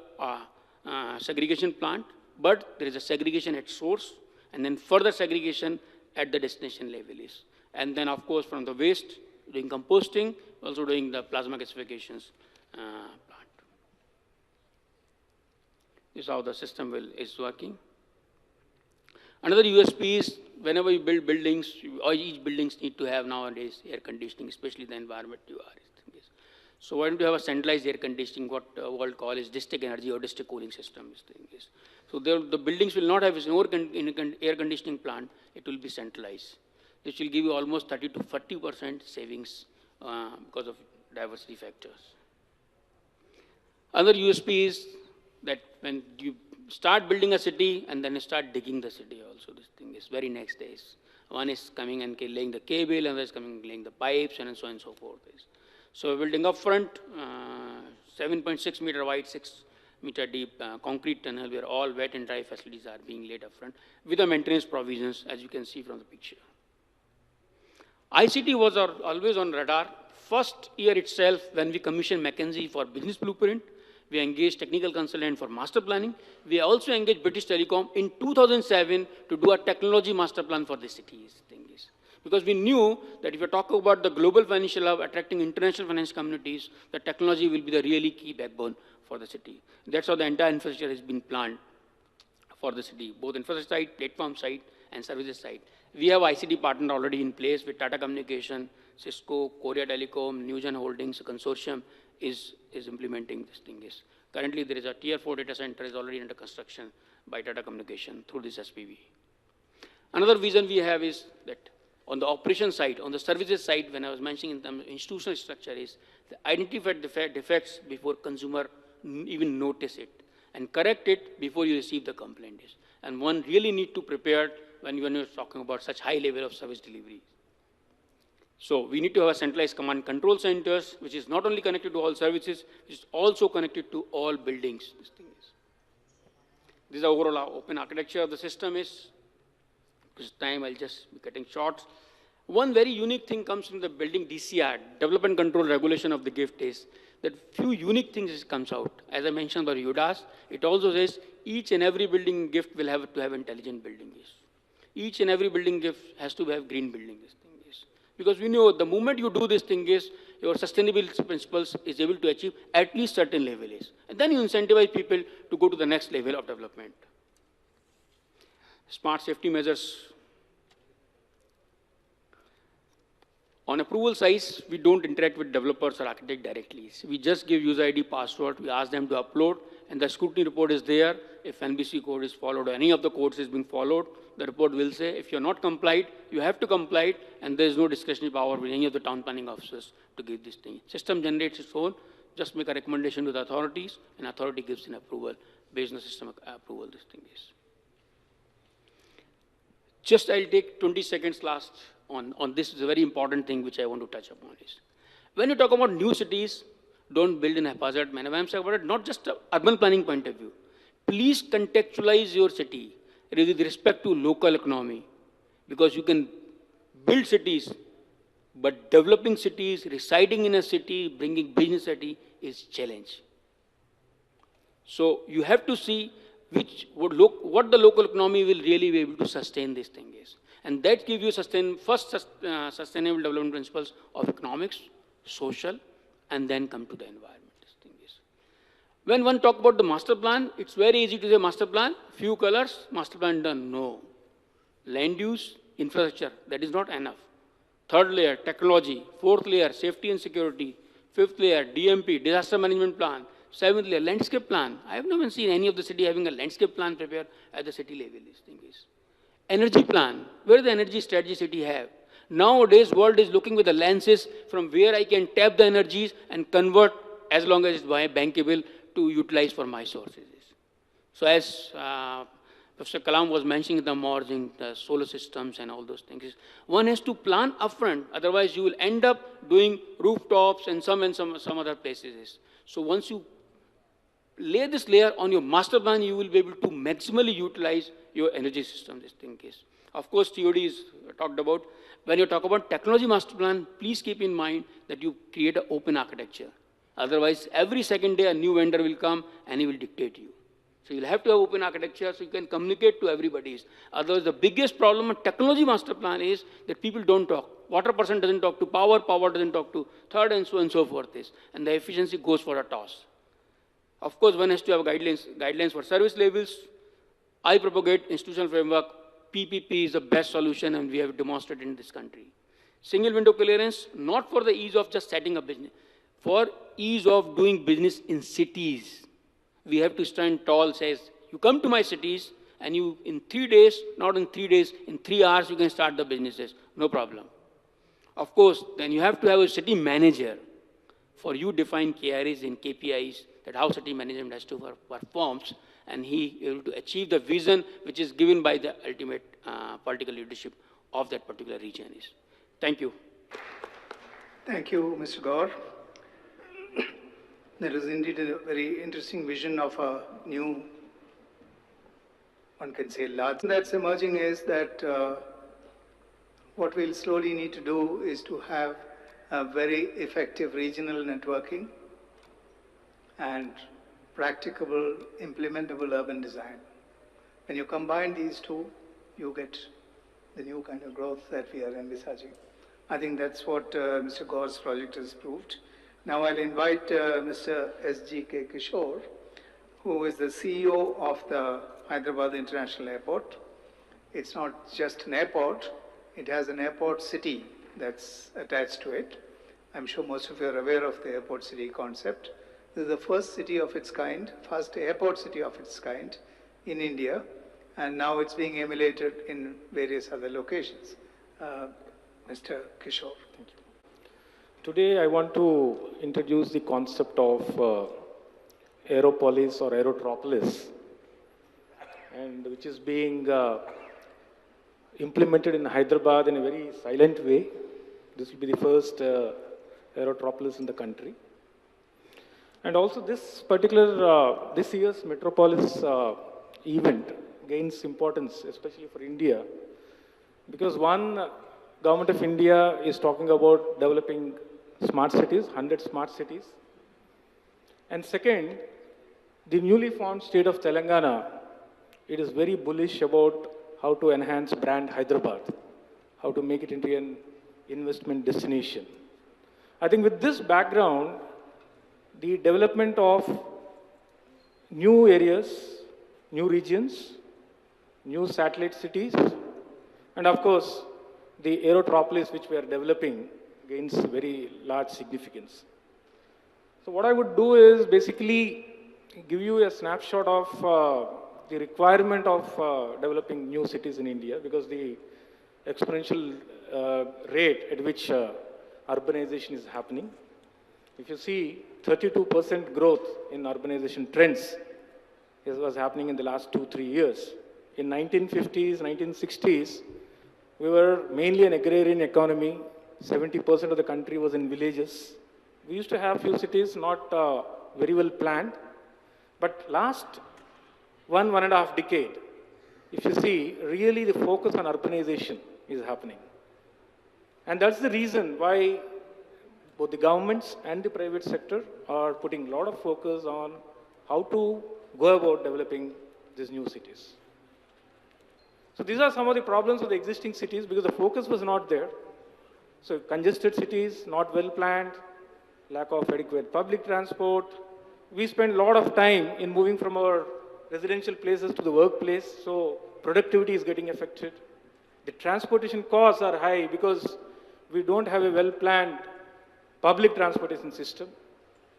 segregation plant, but there is a segregation at source, and then further segregation at the destination level is. And then, of course, from the waste, doing composting, also doing the plasma gasifications plant. This is how the system is working. Another USP is, whenever you build buildings, each buildings need to have nowadays air conditioning, especially the environment you are. So why don't you have a centralized air conditioning, what the world calls is district energy or district cooling system. So the buildings will not have its own air conditioning plant, it will be centralized. This will give you almost 30 to 40% savings because of diversity factors. Another USP is that when you start building a city and then you start digging the city also, this thing is very next days. One is coming and laying the cable, another is coming and laying the pipes, and so on and so forth. So we're building up front, 7.6 meter wide, 6 meter deep concrete tunnel where all wet and dry facilities are being laid up front with the maintenance provisions, as you can see from the picture. ICT was always on radar. First year itself, when we commissioned McKinsey for business blueprint, we engaged technical consultant for master planning. We also engaged British Telecom in 2007 to do a technology master plan for the cities. Because we knew that if you're talking about the global financial hub, attracting international finance communities, the technology will be the really key backbone for the city. That's how the entire infrastructure has been planned for the city, both infrastructure side, platform side, and services side. We have ICT partner already in place with Tata Communication, Cisco, Korea Telecom, Newgen Holdings consortium is implementing this thing. Currently, there is a tier 4 data center is already under construction by Tata Communication through this SPV. Another vision we have is that on the operation side, on the services side, when I was mentioning in terms of institutional structure is to identify defects before consumer even notice it and correct it before you receive the complaint. And one really need to prepare when you're talking about such high level of service delivery. So we need to have a centralized command control centers, which is not only connected to all services, which is also connected to all buildings. This is the overall open architecture of the system is. This time I'll just be cutting short. One very unique thing comes from the building DCR, Development Control Regulation of the GIFT is that few unique things comes out. As I mentioned about UDAS, it also says each and every building gift will have to have intelligent building is. Each and every building gift has to have green building this thing is. Because we know the moment you do this thing is, your sustainability principles is able to achieve at least certain level is. And then you incentivize people to go to the next level of development. Smart safety measures. On approval size, we don't interact with developers or architects directly. So we just give user ID, password, we ask them to upload, and the scrutiny report is there. If NBC code is followed or any of the codes is being followed, the report will say, if you're not complied, you have to comply, and there's no discretionary power with any of the town planning officers to give this thing. System generates its own, just make a recommendation to the authorities, and authority gives an approval, based on the system approval, this thing is. Just I'll take 20 seconds last on this is a very important thing which I want to touch upon is. When you talk about new cities, don't build in a haphazard manner. I'm saying about it, not just an urban planning point of view. Please contextualize your city with respect to local economy, because you can build cities, but developing cities, residing in a city, bringing business city is challenge. So you have to see what the local economy will really be able to sustain this thing is. And that gives you sustainable development principles of economics, social, and then come to the environment. This thing is. When one talk about the master plan, it's very easy to say master plan, few colors, master plan done. No. Land use, infrastructure, that is not enough. Third layer, technology. Fourth layer, safety and security. Fifth layer, DMP, disaster management plan. Seventh layer, landscape plan. I have never seen any of the city having a landscape plan prepared at the city level. This thing is. Energy plan. Where the energy strategy city have? Nowadays, world is looking with the lenses from where I can tap the energies and convert as long as it's bankable to utilize for my sources. So as Professor Kalam was mentioning the merging, the solar systems and all those things, one has to plan upfront. Otherwise, you will end up doing rooftops and some other places. So once you lay this layer on your master plan, you will be able to maximally utilize your energy system, this thing is. Of course, TOD is talked about. When you talk about technology master plan, please keep in mind that you create an open architecture. Otherwise, every second day, a new vendor will come and he will dictate you. So you'll have to have open architecture so you can communicate to everybody. Otherwise, the biggest problem of technology master plan is that people don't talk. Water person doesn't talk to power, power doesn't talk to third, and so forth. And the efficiency goes for a toss. Of course, one has to have guidelines for service levels. I propagate institutional framework. PPP is the best solution, and we have demonstrated in this country. Single window clearance, not for the ease of just setting up business, for ease of doing business in cities. We have to stand tall, says, you come to my cities, and you, in 3 days, not in 3 days, in 3 hours, you can start the businesses, no problem. Of course, then you have to have a city manager. For you define KRAs and KPIs, that how city management has to perform, and he able to achieve the vision which is given by the ultimate political leadership of that particular region is. Thank you. Thank you, Mr. Gaur. There is indeed a very interesting vision of a new, one can say, large. That's emerging is that what we'll slowly need to do is to have a very effective regional networking and practicable, implementable urban design. When you combine these two, you get the new kind of growth that we are envisaging. I think that's what Mr. Gaur's project has proved. Now I'll invite Mr. S.G.K. Kishore, who is the CEO of the Hyderabad International Airport. It's not just an airport, it has an airport city that's attached to it. I'm sure most of you are aware of the airport city concept. This is the first city of its kind, first airport city of its kind in India, and now it's being emulated in various other locations. Mr. Kishore. Thank you. Today I want to introduce the concept of Aeropolis or Aerotropolis, and which is being implemented in Hyderabad in a very silent way. This will be the first Aerotropolis in the country. And also this particular, this year's Metropolis event gains importance, especially for India, because one, Government of India is talking about developing smart cities, 100 smart cities. And second, the newly formed state of Telangana, it is very bullish about how to enhance brand Hyderabad, how to make it into an investment destination. I think with this background, the development of new areas, new regions, new satellite cities, and of course, the Aerotropolis which we are developing gains very large significance. So what I would do is basically give you a snapshot of the requirement of developing new cities in India, because the exponential rate at which urbanization is happening. If you see 32% growth in urbanization trends was happening in the last 2-3 years. In 1950s, 1960s, we were mainly an agrarian economy. 70% of the country was in villages. We used to have few cities not very well planned. But last 1.5 decade, if you see, really the focus on urbanization is happening. And that's the reason why both the governments and the private sector are putting a lot of focus on how to go about developing these new cities. So these are some of the problems of the existing cities because the focus was not there. So congested cities, not well planned, lack of adequate public transport. We spend a lot of time in moving from our residential places to the workplace, so productivity is getting affected. The transportation costs are high because we don't have a well-planned public transportation system.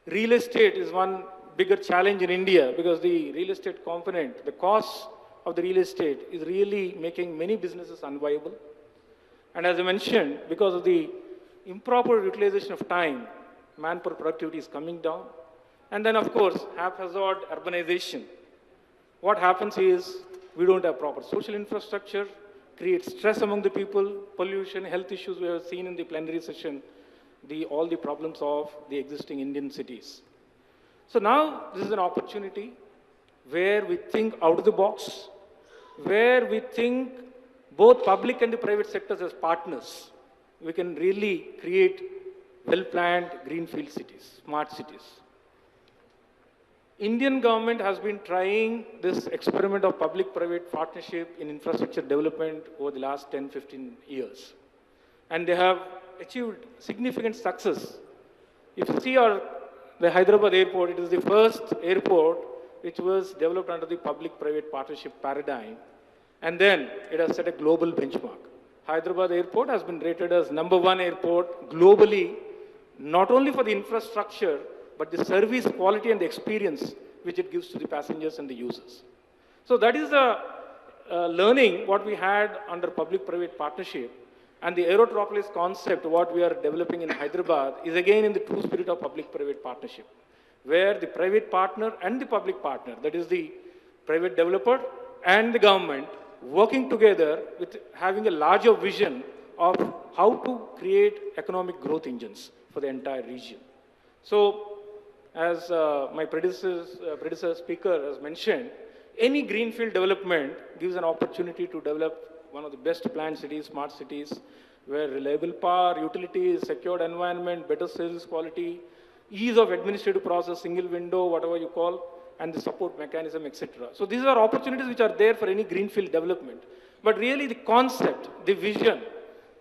Real estate is one bigger challenge in India because the real estate component, the cost of the real estate is really making many businesses unviable. And as I mentioned, because of the improper utilization of time, manpower productivity is coming down. And then, of course, haphazard urbanization. What happens is we don't have proper social infrastructure, creates stress among the people, pollution, health issues we have seen in the plenary session, all the problems of the existing Indian cities. So now this is an opportunity where we think out of the box, where we think both public and the private sectors as partners. We can really create well-planned greenfield cities, smart cities. Indian government has been trying this experiment of public-private partnership in infrastructure development over the last 10-15 years. And they have achieved significant success. If you see the Hyderabad airport, it is the first airport which was developed under the public-private partnership paradigm. And then it has set a global benchmark. Hyderabad airport has been rated as #1 airport globally, not only for the infrastructure, but the service quality and the experience which it gives to the passengers and the users. So that is the learning what we had under public-private partnership. And the Aerotropolis concept, what we are developing in Hyderabad, is again in the true spirit of public-private partnership, where the private partner and the public partner, that is the private developer and the government, working together with having a larger vision of how to create economic growth engines for the entire region. So, as my predecessor speaker has mentioned, any greenfield development gives an opportunity to develop one of the best planned cities, smart cities, where reliable power, utilities, secured environment, better service quality, ease of administrative process, single window, whatever you call, and the support mechanism, etc. So these are opportunities which are there for any greenfield development. But really the concept, the vision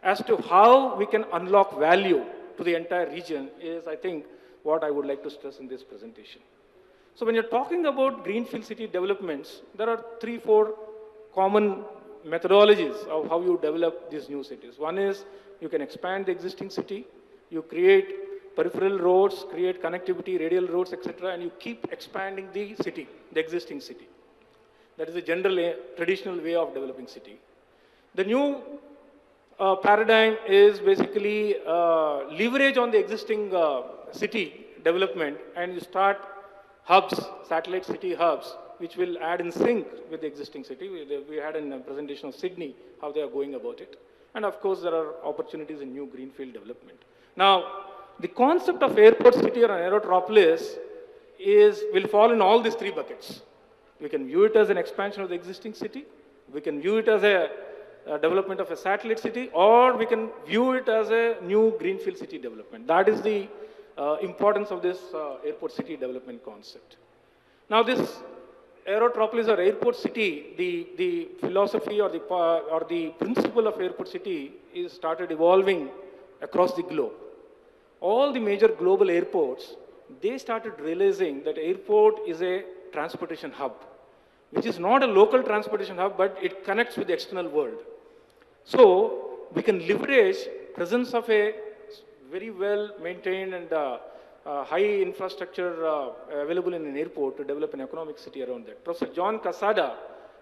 as to how we can unlock value to the entire region is, I think, what I would like to stress in this presentation. So when you're talking about greenfield city developments, there are 3-4 common methodologies of how you develop these new cities. One is you can expand the existing city, you create peripheral roads, create connectivity, radial roads, etc., and you keep expanding the city, the existing city. That is the general, traditional way of developing city. The new paradigm is basically leverage on the existing city development, and you start hubs, satellite city hubs, which will add in sync with the existing city. We had a presentation of Sydney, how they are going about it. And of course, there are opportunities in new greenfield development. Now, the concept of airport city or an aerotropolis will fall in all these 3 buckets. We can view it as an expansion of the existing city. We can view it as a development of a satellite city, or we can view it as a new greenfield city development. That is the importance of this airport city development concept. Now this Aerotropolis or airport city, the philosophy or the principle of airport city is started evolving across the globe. All the major global airports, they started realizing that airport is a transportation hub, which is not a local transportation hub, but it connects with the external world. So we can leverage presence of a very well maintained and high infrastructure available in an airport to develop an economic city around that. Professor John Casada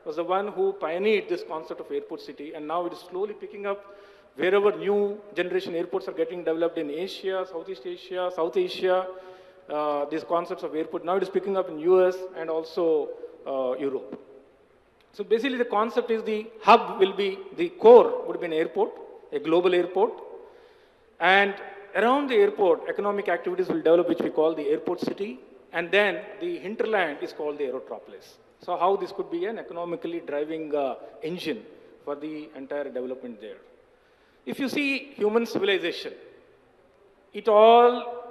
was the one who pioneered this concept of airport city, and now it is slowly picking up wherever new generation airports are getting developed in Asia, Southeast Asia, South Asia, these concepts of airport. Now it is picking up in US and also Europe. So basically the concept is the hub will be, the core would be an airport, a global airport, and around the airport, economic activities will develop, which we call the airport city, and then the hinterland is called the Aerotropolis. So how this could be an economically driving engine for the entire development there. If you see human civilization, it all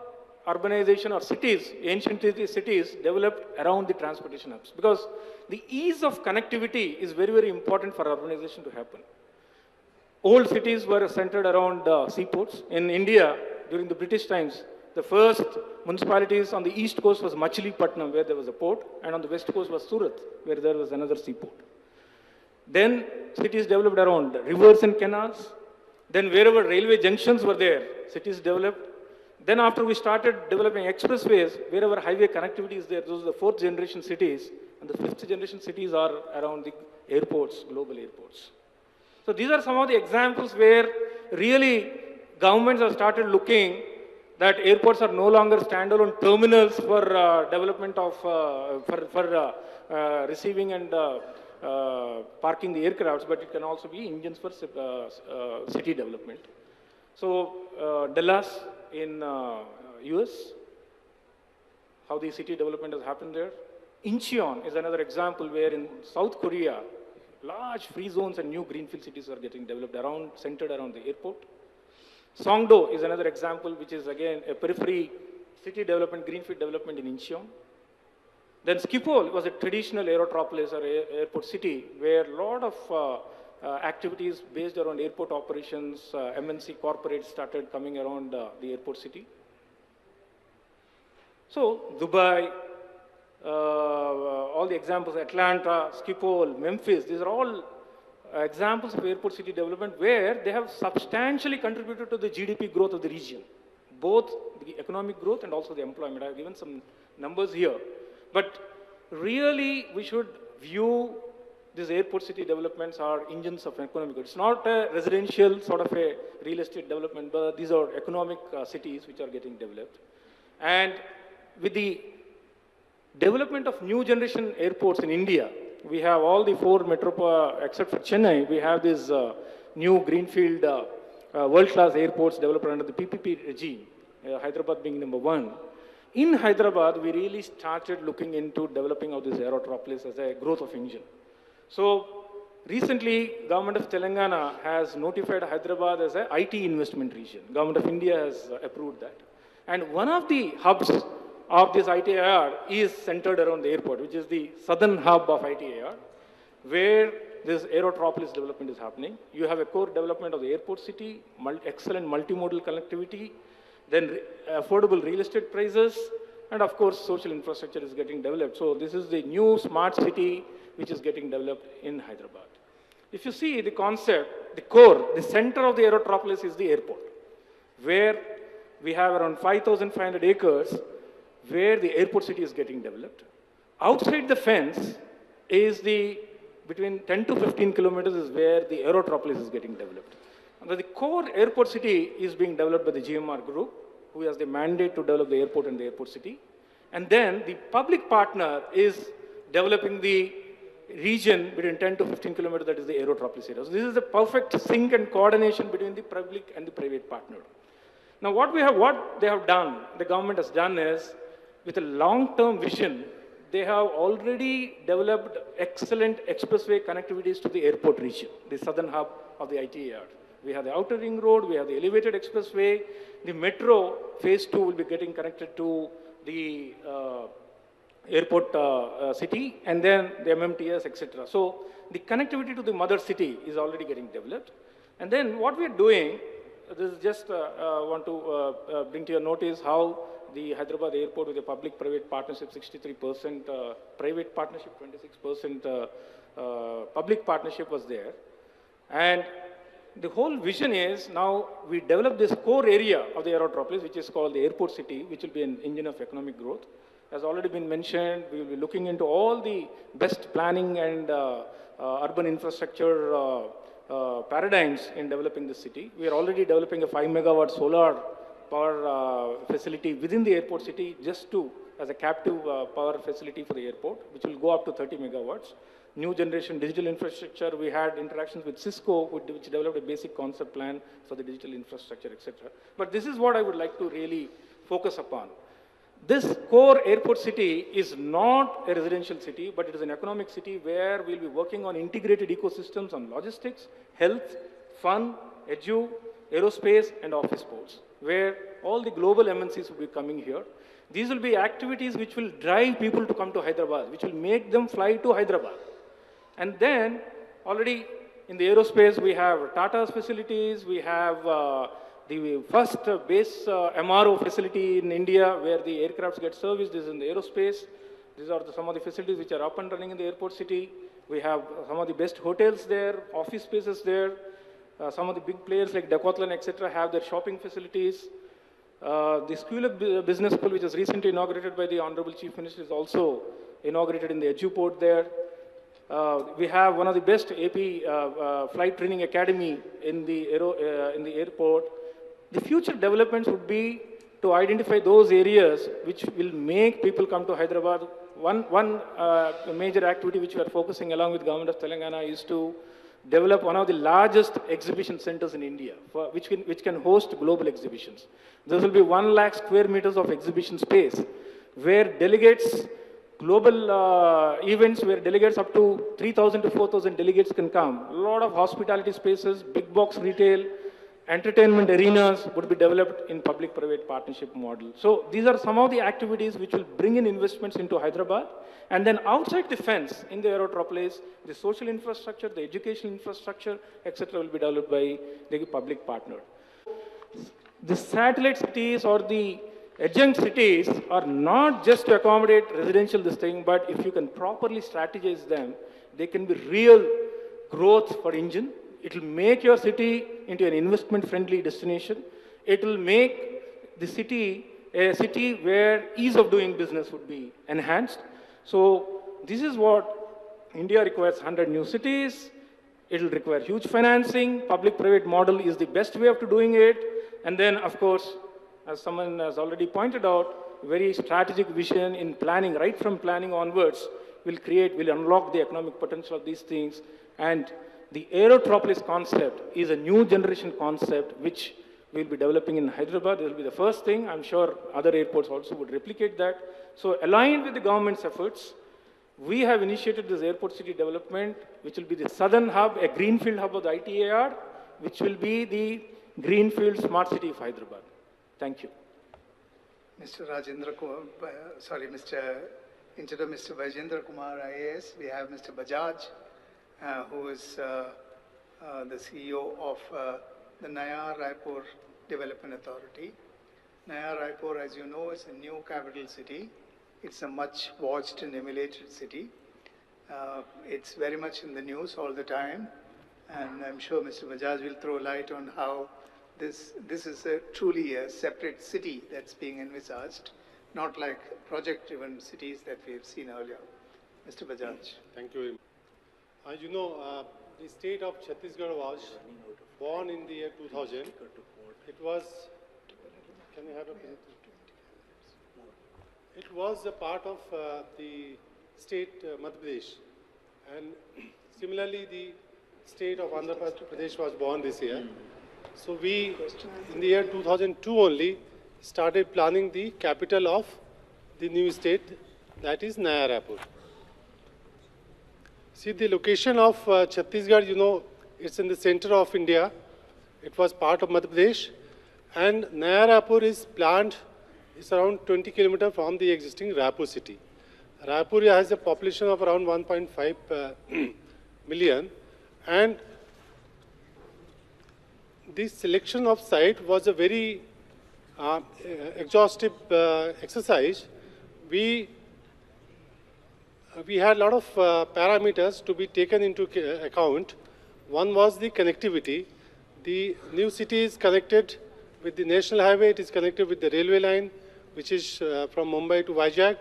urbanization or cities, ancient cities developed around the transportation hubs, because the ease of connectivity is very, very important for urbanization to happen. Old cities were centered around seaports. In India, during the British times, the first municipalities on the east coast was Machilipatnam, where there was a port, and on the west coast was Surat, where there was another seaport. Then cities developed around rivers and canals. Then wherever railway junctions were there, cities developed. Then after we started developing expressways, wherever highway connectivity is there, those are the fourth generation cities, and the fifth generation cities are around the airports, global airports. So these are some of the examples where really governments have started looking that airports are no longer standalone terminals for development of, receiving and parking the aircrafts, but it can also be engines for city development. So Dallas in US, how the city development has happened there. Incheon is another example where in South Korea, large free zones and new greenfield cities are getting developed centered around the airport. Songdo is another example, which is again a periphery city development, greenfield development in Incheon. Then Schiphol was a traditional aerotropolis or airport city where a lot of activities based around airport operations, MNC corporates started coming around the airport city. So Dubai, all the examples, Atlanta, Schiphol, Memphis, these are all examples of airport city development where they have substantially contributed to the GDP growth of the region, both the economic growth and also the employment. I have given some numbers here. But really, we should view these airport city developments are engines of economic growth. It's not a residential sort of a real estate development, but these are economic cities which are getting developed. And with the development of new generation airports in India, we have all the four metropolis, except for Chennai, we have this new greenfield world-class airports developed under the PPP regime, Hyderabad being number one. In Hyderabad, we really started looking into developing of this Aerotropolis as a growth of engine. So recently, Government of Telangana has notified Hyderabad as an IT investment region. Government of India has approved that. And one of the hubs of this ITIR is centered around the airport, which is the southern hub of ITIR, where this Aerotropolis development is happening. You have a core development of the airport city, excellent multimodal connectivity, then affordable real estate prices, and of course, social infrastructure is getting developed. So this is the new smart city which is getting developed in Hyderabad. If you see the concept, the core, the center of the Aerotropolis is the airport, where we have around 5,500 acres where the airport city is getting developed. Outside the fence is between 10 to 15 kilometers is where the Aerotropolis is getting developed. And the core airport city is being developed by the GMR group, who has the mandate to develop the airport and the airport city. And then the public partner is developing the region between 10 to 15 kilometers, that is the Aerotropolis area. So this is the perfect sync and coordination between the public and the private partner. Now what they have done, the government has done is, with a long-term vision, they have already developed excellent expressway connectivities to the airport region, the southern hub of the ITAR. We have the outer ring road, we have the elevated expressway. The metro phase 2 will be getting connected to the airport city, and then the MMTS, etc. So the connectivity to the mother city is already getting developed. And then what we are doing, this is just want to bring to your notice how the Hyderabad airport with a public-private partnership, 63% private partnership, 26% public partnership was there. And the whole vision is now we develop this core area of the Metropolis, which is called the airport city, which will be an engine of economic growth. As already been mentioned, we will be looking into all the best planning and urban infrastructure paradigms in developing the city. We are already developing a 5 megawatt solar power facility within the airport city just as a captive power facility for the airport, which will go up to 30 megawatts. New generation digital infrastructure, we had interactions with Cisco, which developed a basic concept plan for the digital infrastructure, etc. But this is what I would like to really focus upon. This core airport city is not a residential city, but it is an economic city where we'll be working on integrated ecosystems on logistics, health, fun, edu, aerospace, and office ports, where all the global MNCs will be coming here. These will be activities which will drive people to come to Hyderabad, which will make them fly to Hyderabad. And then already in the aerospace, we have Tata's facilities, we have the first base MRO facility in India where the aircrafts get serviced is in the aerospace. These are some of the facilities which are up and running in the airport city. We have some of the best hotels there, office spaces there. Some of the big players like Decathlon, etc. have their shopping facilities. The School of Business School, which was recently inaugurated by the Honorable Chief Minister, is also inaugurated in the Eduport there. We have one of the best AP flight training academy in the airport. The future developments would be to identify those areas which will make people come to Hyderabad. One major activity which we are focusing along with government of Telangana is to develop one of the largest exhibition centers in India, which can host global exhibitions. This will be 1 lakh square meters of exhibition space, where delegates, global events where delegates up to 3,000 to 4,000 delegates can come. A lot of hospitality spaces, big box retail, entertainment arenas would be developed in public-private partnership model. So these are some of the activities which will bring in investments into Hyderabad. And then outside the fence in the Metropolis, the social infrastructure, the educational infrastructure, etc. will be developed by the public partner. The satellite cities or the adjunct cities are not just to accommodate residential this thing, but if you can properly strategize them, they can be real growth for engine. It will make your city into an investment-friendly destination. It will make the city a city where ease of doing business would be enhanced. So this is what India requires: 100 new cities. It will require huge financing. Public-private model is the best way of doing it. And then, of course, as someone has already pointed out, very strategic vision in planning, right from planning onwards, will unlock the economic potential of these things. And the Metropolis concept is a new generation concept which we'll be developing in Hyderabad. It will be the first thing. I'm sure other airports also would replicate that. So aligned with the government's efforts, we have initiated this airport city development, which will be the southern hub, a greenfield hub of the ITAR, which will be the greenfield smart city of Hyderabad. Thank you. Mr. Rajendra Kumar, instead of Mr. Vajendra Kumar IAS, we have Mr. Bajaj, who is the CEO of the Naya Raipur Development Authority. Naya Raipur, as you know, is a new capital city. It's a much watched and emulated city. It's very much in the news all the time. And I'm sure Mr. Bajaj will throw light on how this is truly a separate city that's being envisaged, not like project-driven cities that we have seen earlier. Mr. Bajaj. Thank you very much. You know, the state of Chhattisgarh was born in the year 2000. It was, can you have a minute? It was a part of the state Madhya Pradesh. And similarly, the state of Andhra Pradesh was born this year. So we, in the year 2002 only, started planning the capital of the new state, that is Naya Raipur. See, the location of Chhattisgarh, you know, it's in the center of India, It was part of Madhya Pradesh. And Naya Raipur is planned, it's around 20 kilometers from the existing Raipur city. Raipur has a population of around 1.5 million. And this selection of site was a very exhaustive exercise. We had a lot of parameters to be taken into account. One was the connectivity. The new city is connected with the national highway. It is connected with the railway line, which is from Mumbai to Vizag.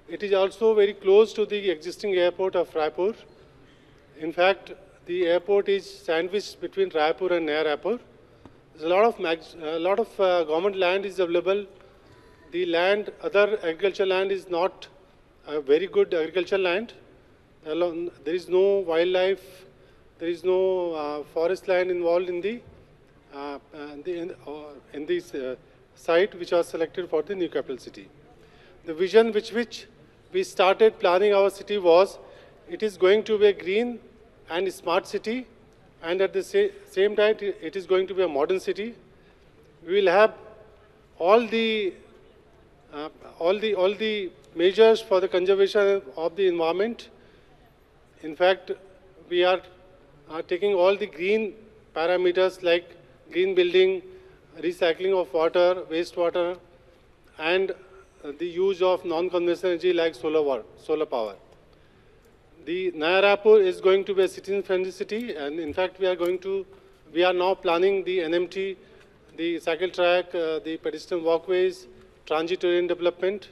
It is also very close to the existing airport of Raipur. In fact, the airport is sandwiched between Raipur and Naya Raipur. There's a lot of government land is available. The land, other agricultural land is not a very good agricultural land. There is no wildlife, there is no forest land involved in this site which was selected for the new capital city. The vision which we started planning our city was, it is going to be a green and smart city, and at the same time it is going to be a modern city. We will have all the measures for the conservation of the environment. In fact, we are taking all the green parameters like green building, recycling of water, wastewater, and the use of non-conventional energy like solar power. The Naya Raipur is going to be a citizen-friendly city, and in fact we are now planning the NMT, the cycle track, the pedestrian walkways, transit-oriented development,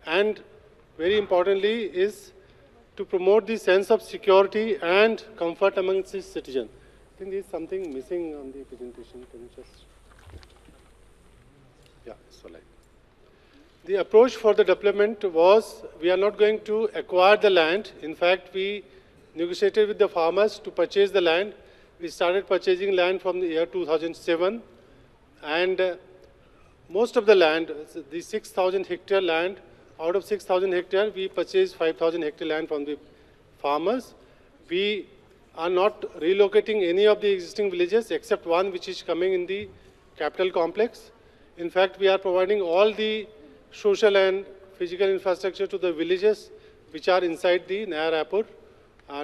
and very importantly is to promote the sense of security and comfort amongst its citizens. I think there is something missing on the presentation. Can you just? Yeah, so like. The approach for the development was, we are not going to acquire the land. In fact, we negotiated with the farmers to purchase the land. We started purchasing land from the year 2007. And most of the land, the 6,000 hectare land, out of 6,000 hectare, we purchased 5,000 hectare land from the farmers. We are not relocating any of the existing villages except one which is coming in the capital complex. In fact, we are providing all the social and physical infrastructure to the villages which are inside the Naya Raipur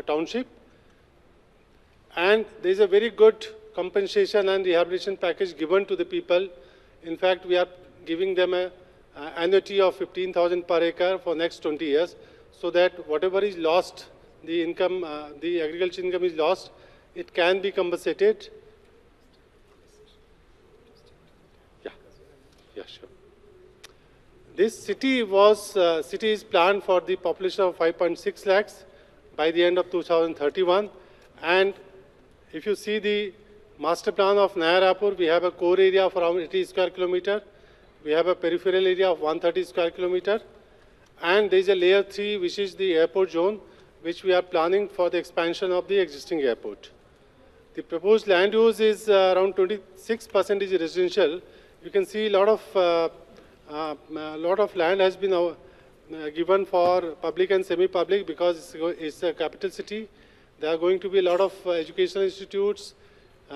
township. And there is a very good compensation and rehabilitation package given to the people. In fact, we are giving them an annuity of 15,000 per acre for next 20 years, so that whatever is lost, the income, the agriculture income is lost, it can be compensated. Yeah, sure. This city is planned for the population of 5.6 lakhs by the end of 2031. And if you see the master plan of Naya Raipur, we have a core area of around 80 square kilometer. We have a peripheral area of 130 square kilometer. And there is a layer 3, which is the airport zone, which we are planning for the expansion of the existing airport. The proposed land use is around 26% is residential. You can see a lot of land has been given for public and semi-public because it's a capital city. There are going to be a lot of educational institutes,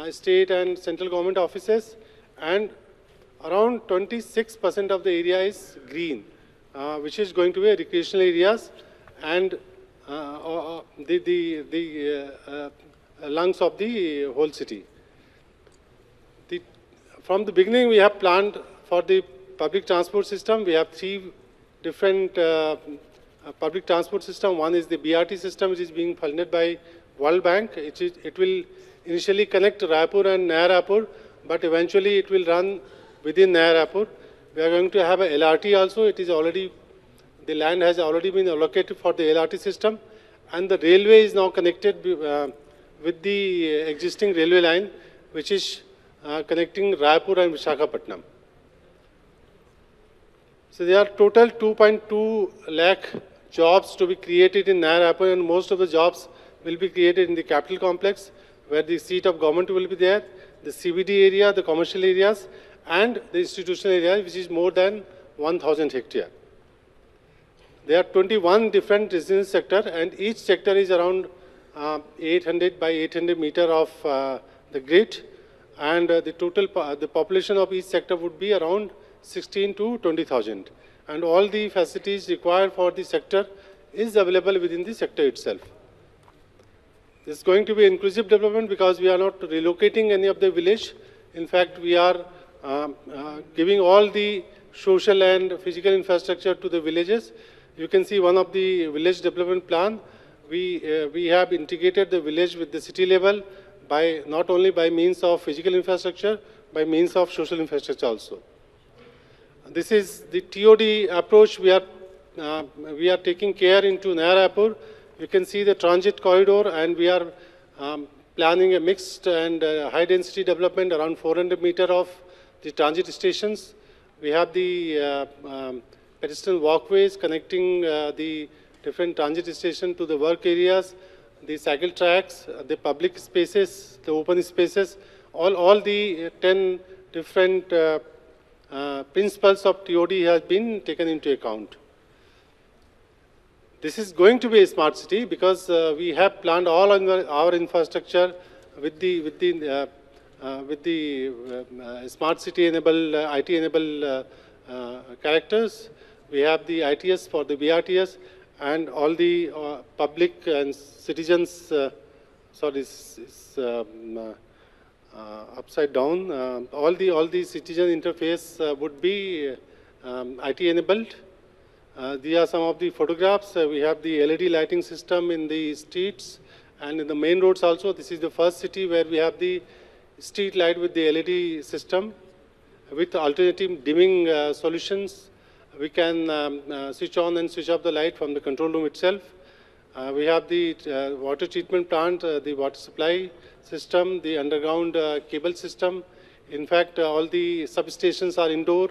state and central government offices, and around 26% of the area is green, which is going to be recreational areas and the lungs of the whole city. From the beginning, we have planned for the public transport system. We have 3 different public transport systems. One is the BRT system, which is being funded by World Bank. It will initially connect Raipur and Naya Raipur, but eventually it will run within Naya Raipur. We are going to have a LRT also. The land has already been allocated for the LRT system, and the railway is now connected with the existing railway line, which is connecting Raipur and Visakhapatnam. So there are total 2.2 lakh jobs to be created in Naya Raipur, and most of the jobs will be created in the capital complex, where the seat of government will be there, the CBD area, the commercial areas, and the institutional area, which is more than 1,000 hectare. There are 21 different residence sectors, and each sector is around 800 by 800 meter of the grid. and the population of each sector would be around 16 to 20,000. And all the facilities required for the sector is available within the sector itself. This is going to be inclusive development because we are not relocating any of the village. In fact, we are giving all the social and physical infrastructure to the villages. You can see one of the village development plan. We have integrated the village with the city level by not only by means of physical infrastructure, by means of social infrastructure also. This is the TOD approach we are taking care into Naya Raipur. You can see the transit corridor, and we are planning a mixed and high density development around 400 meter of the transit stations. We have the pedestrian walkways connecting the different transit stations to the work areas, the cycle tracks, the public spaces, the open spaces, all the 10 different principles of TOD has been taken into account. This is going to be a smart city because we have planned all our infrastructure with the smart city enabled, IT enabled characters. We have the ITS for the BRTS, and all the public and citizens, upside down, all the citizen interface would be IT enabled. These are some of the photographs. We have the LED lighting system in the streets and in the main roads also. This is the first city where we have the street light with the LED system with alternative dimming solutions. We can switch on and switch off the light from the control room itself. We have the water treatment plant, the water supply system, the underground cable system. In fact, all the substations are indoor.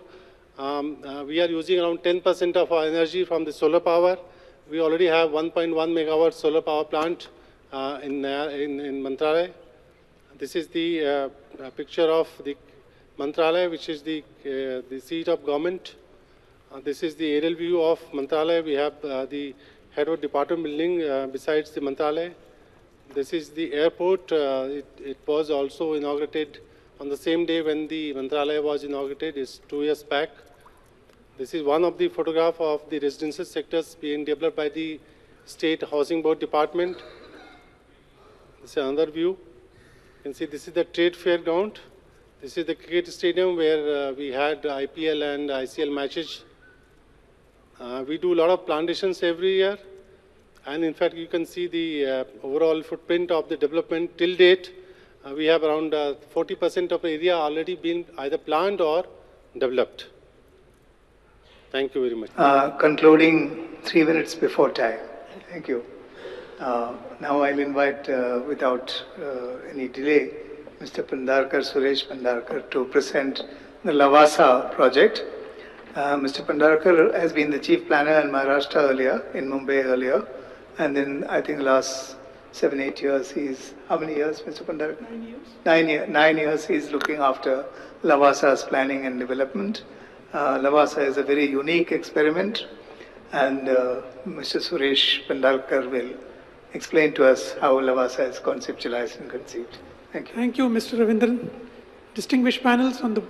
We are using around 10% of our energy from the solar power. We already have 1.1 megawatt solar power plant in Mantralaya. This is the picture of the Mantralaya, which is the seat of government. This is the aerial view of Mantralaya. We have the head of department building besides the Mantralaya. This is the airport. It was also inaugurated on the same day when the Mantralaya was inaugurated. It's 2 years back. This is one of the photographs of the residential sectors being developed by the State Housing Board Department. This is another view. You can see this is the trade fair ground. This is the cricket stadium where we had IPL and ICL matches. We do a lot of plantations every year. And in fact, you can see the overall footprint of the development till date. We have around 40% of the area already been either planned or developed. Thank you very much. Concluding 3 minutes before time. Thank you. Now I'll invite, without any delay, Mr. Suresh Pandarkar to present the Lavasa project. Mr. Pandarkar has been the chief planner in Maharashtra earlier, in Mumbai earlier, and then I think the last 7-8 years he's, how many years, Mr. Pandarkar? 9 years. 9 years he's looking after Lavasa's planning and development. Lavasa is a very unique experiment, and Mr. Suresh Pandalkar will explain to us how Lavasa is conceptualized and conceived. Thank you. Thank you, Mr. Ravindran. Distinguished panels on the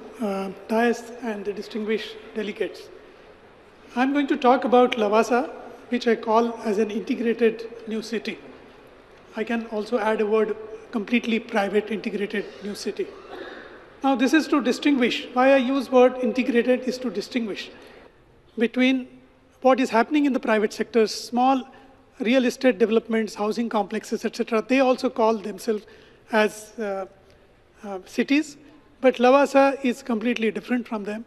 dais and the distinguished delegates. I'm going to talk about Lavasa, which I call as an integrated new city. I can also add a word, completely private integrated new city. Now this is to distinguish, why I use word integrated is to distinguish between what is happening in the private sector, small real estate developments, housing complexes, etc. They also call themselves as cities, but Lavasa is completely different from them.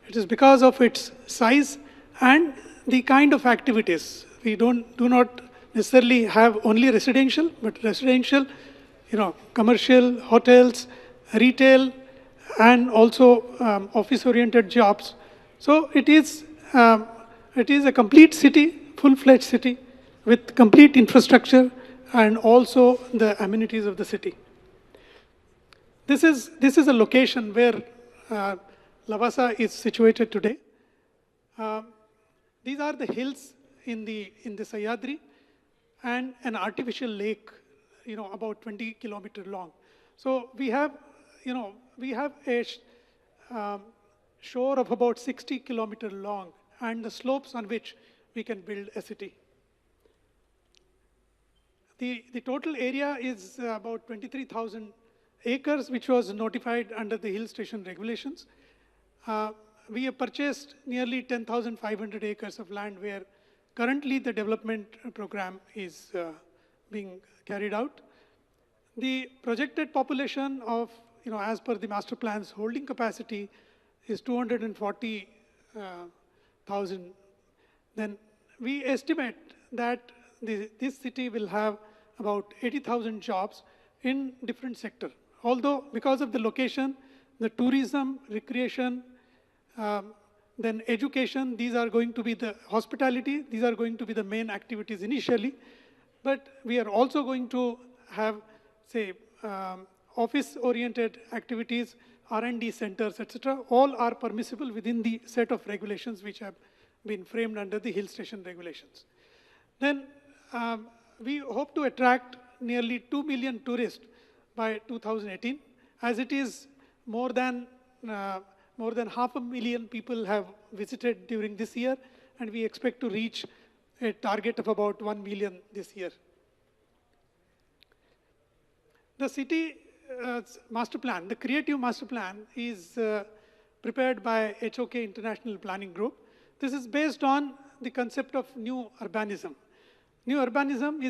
It is because of its size and the kind of activities. We do not necessarily have only residential, but residential, commercial, hotels, retail, and also office-oriented jobs. So it is a complete city, full-fledged city with complete infrastructure and also the amenities of the city. This is a location where Lavasa is situated today. These are the hills in the Sahyadri and an artificial lake, about 20 kilometers long. So we have we have a shore of about 60 kilometers long and the slopes on which we can build a city. The total area is about 23,000 acres, which was notified under the hill station regulations. We have purchased nearly 10,500 acres of land where currently the development program is being carried out. The projected population of, as per the master plan's holding capacity is 240,000. Then we estimate that this city will have about 80,000 jobs in different sectors. Although because of the location, the tourism, recreation, then education, these are going to be the hospitality, these are going to be the main activities initially. But we are also going to have, say, office-oriented activities, R&D centers, etc. All are permissible within the set of regulations which have been framed under the hill station regulations. Then we hope to attract nearly 2 million tourists by 2018. As it is, more than 500,000 people have visited during this year, and we expect to reach a target of about 1 million this year. The city master plan, the creative master plan, is prepared by HOK International Planning Group. This is based on the concept of new urbanism. New urbanism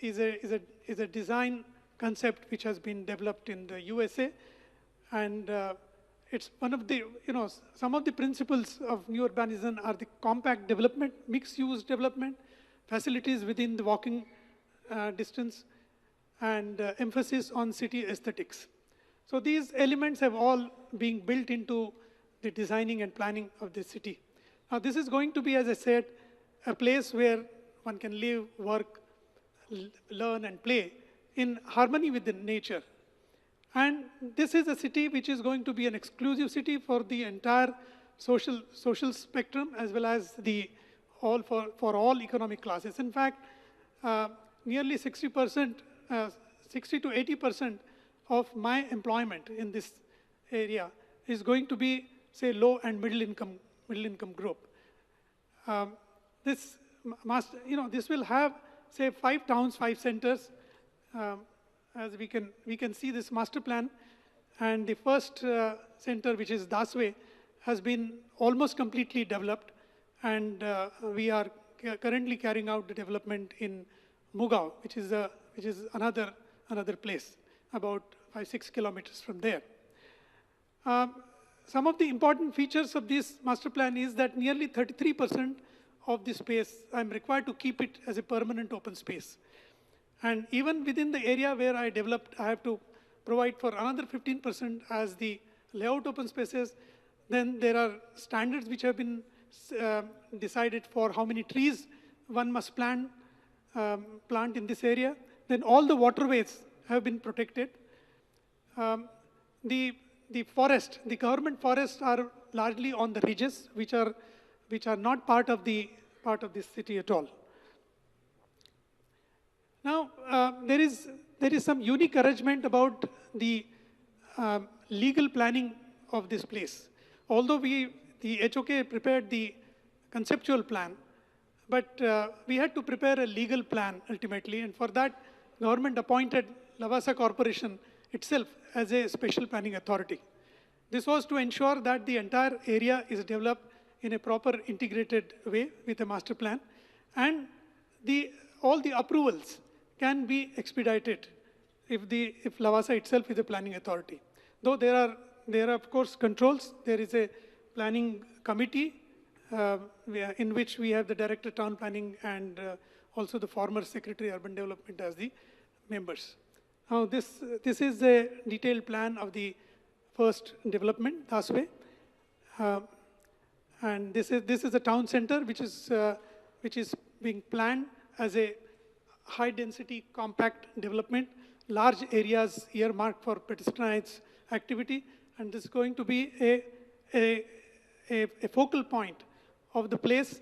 is a design concept which has been developed in the USA, and it's one of the, some of the principles of new urbanism are the compact development, mixed-use development, facilities within the walking distance, and emphasis on city aesthetics. So these elements have all been built into the designing and planning of the city. Now this is going to be, as I said, a place where one can live, work, learn and play in harmony with the nature. And this is a city which is going to be an exclusive city for the entire social spectrum, as well as for all economic classes. In fact, nearly 60% to 80% of my employment in this area is going to be, say, low and middle income group. This will have, say, 5 towns, 5 centers. As we can see this master plan, and the first center, which is Daswe, has been almost completely developed, and we are currently carrying out the development in Mugao, which is another place about 5-6 kilometers from there. Some of the important features of this master plan is that nearly 33% of the space I'm required to keep it as a permanent open space. And even within the area where I developed, I have to provide for another 15% as the layout open spaces. Then there are standards which have been decided for how many trees one must plant in this area. Then all the waterways have been protected. The government forests are largely on the ridges, which are not part of this city at all. Now, there is some unique arrangement about the legal planning of this place. Although the HOK prepared the conceptual plan, but we had to prepare a legal plan ultimately, and for that, government appointed Lavasa Corporation itself as a special planning authority. This was to ensure that the entire area is developed in a proper integrated way with a master plan, and all the approvals can be expedited if Lavasa itself is a planning authority. Though there are of course controls. There is a planning committee in which we have the director town planning and also the former secretary urban development as the members. Now this is a detailed plan of the first development, Daswe. And this is a town center which is being planned as a high-density, compact development, large areas earmarked for pedestrians activity, and this is going to be a focal point of the place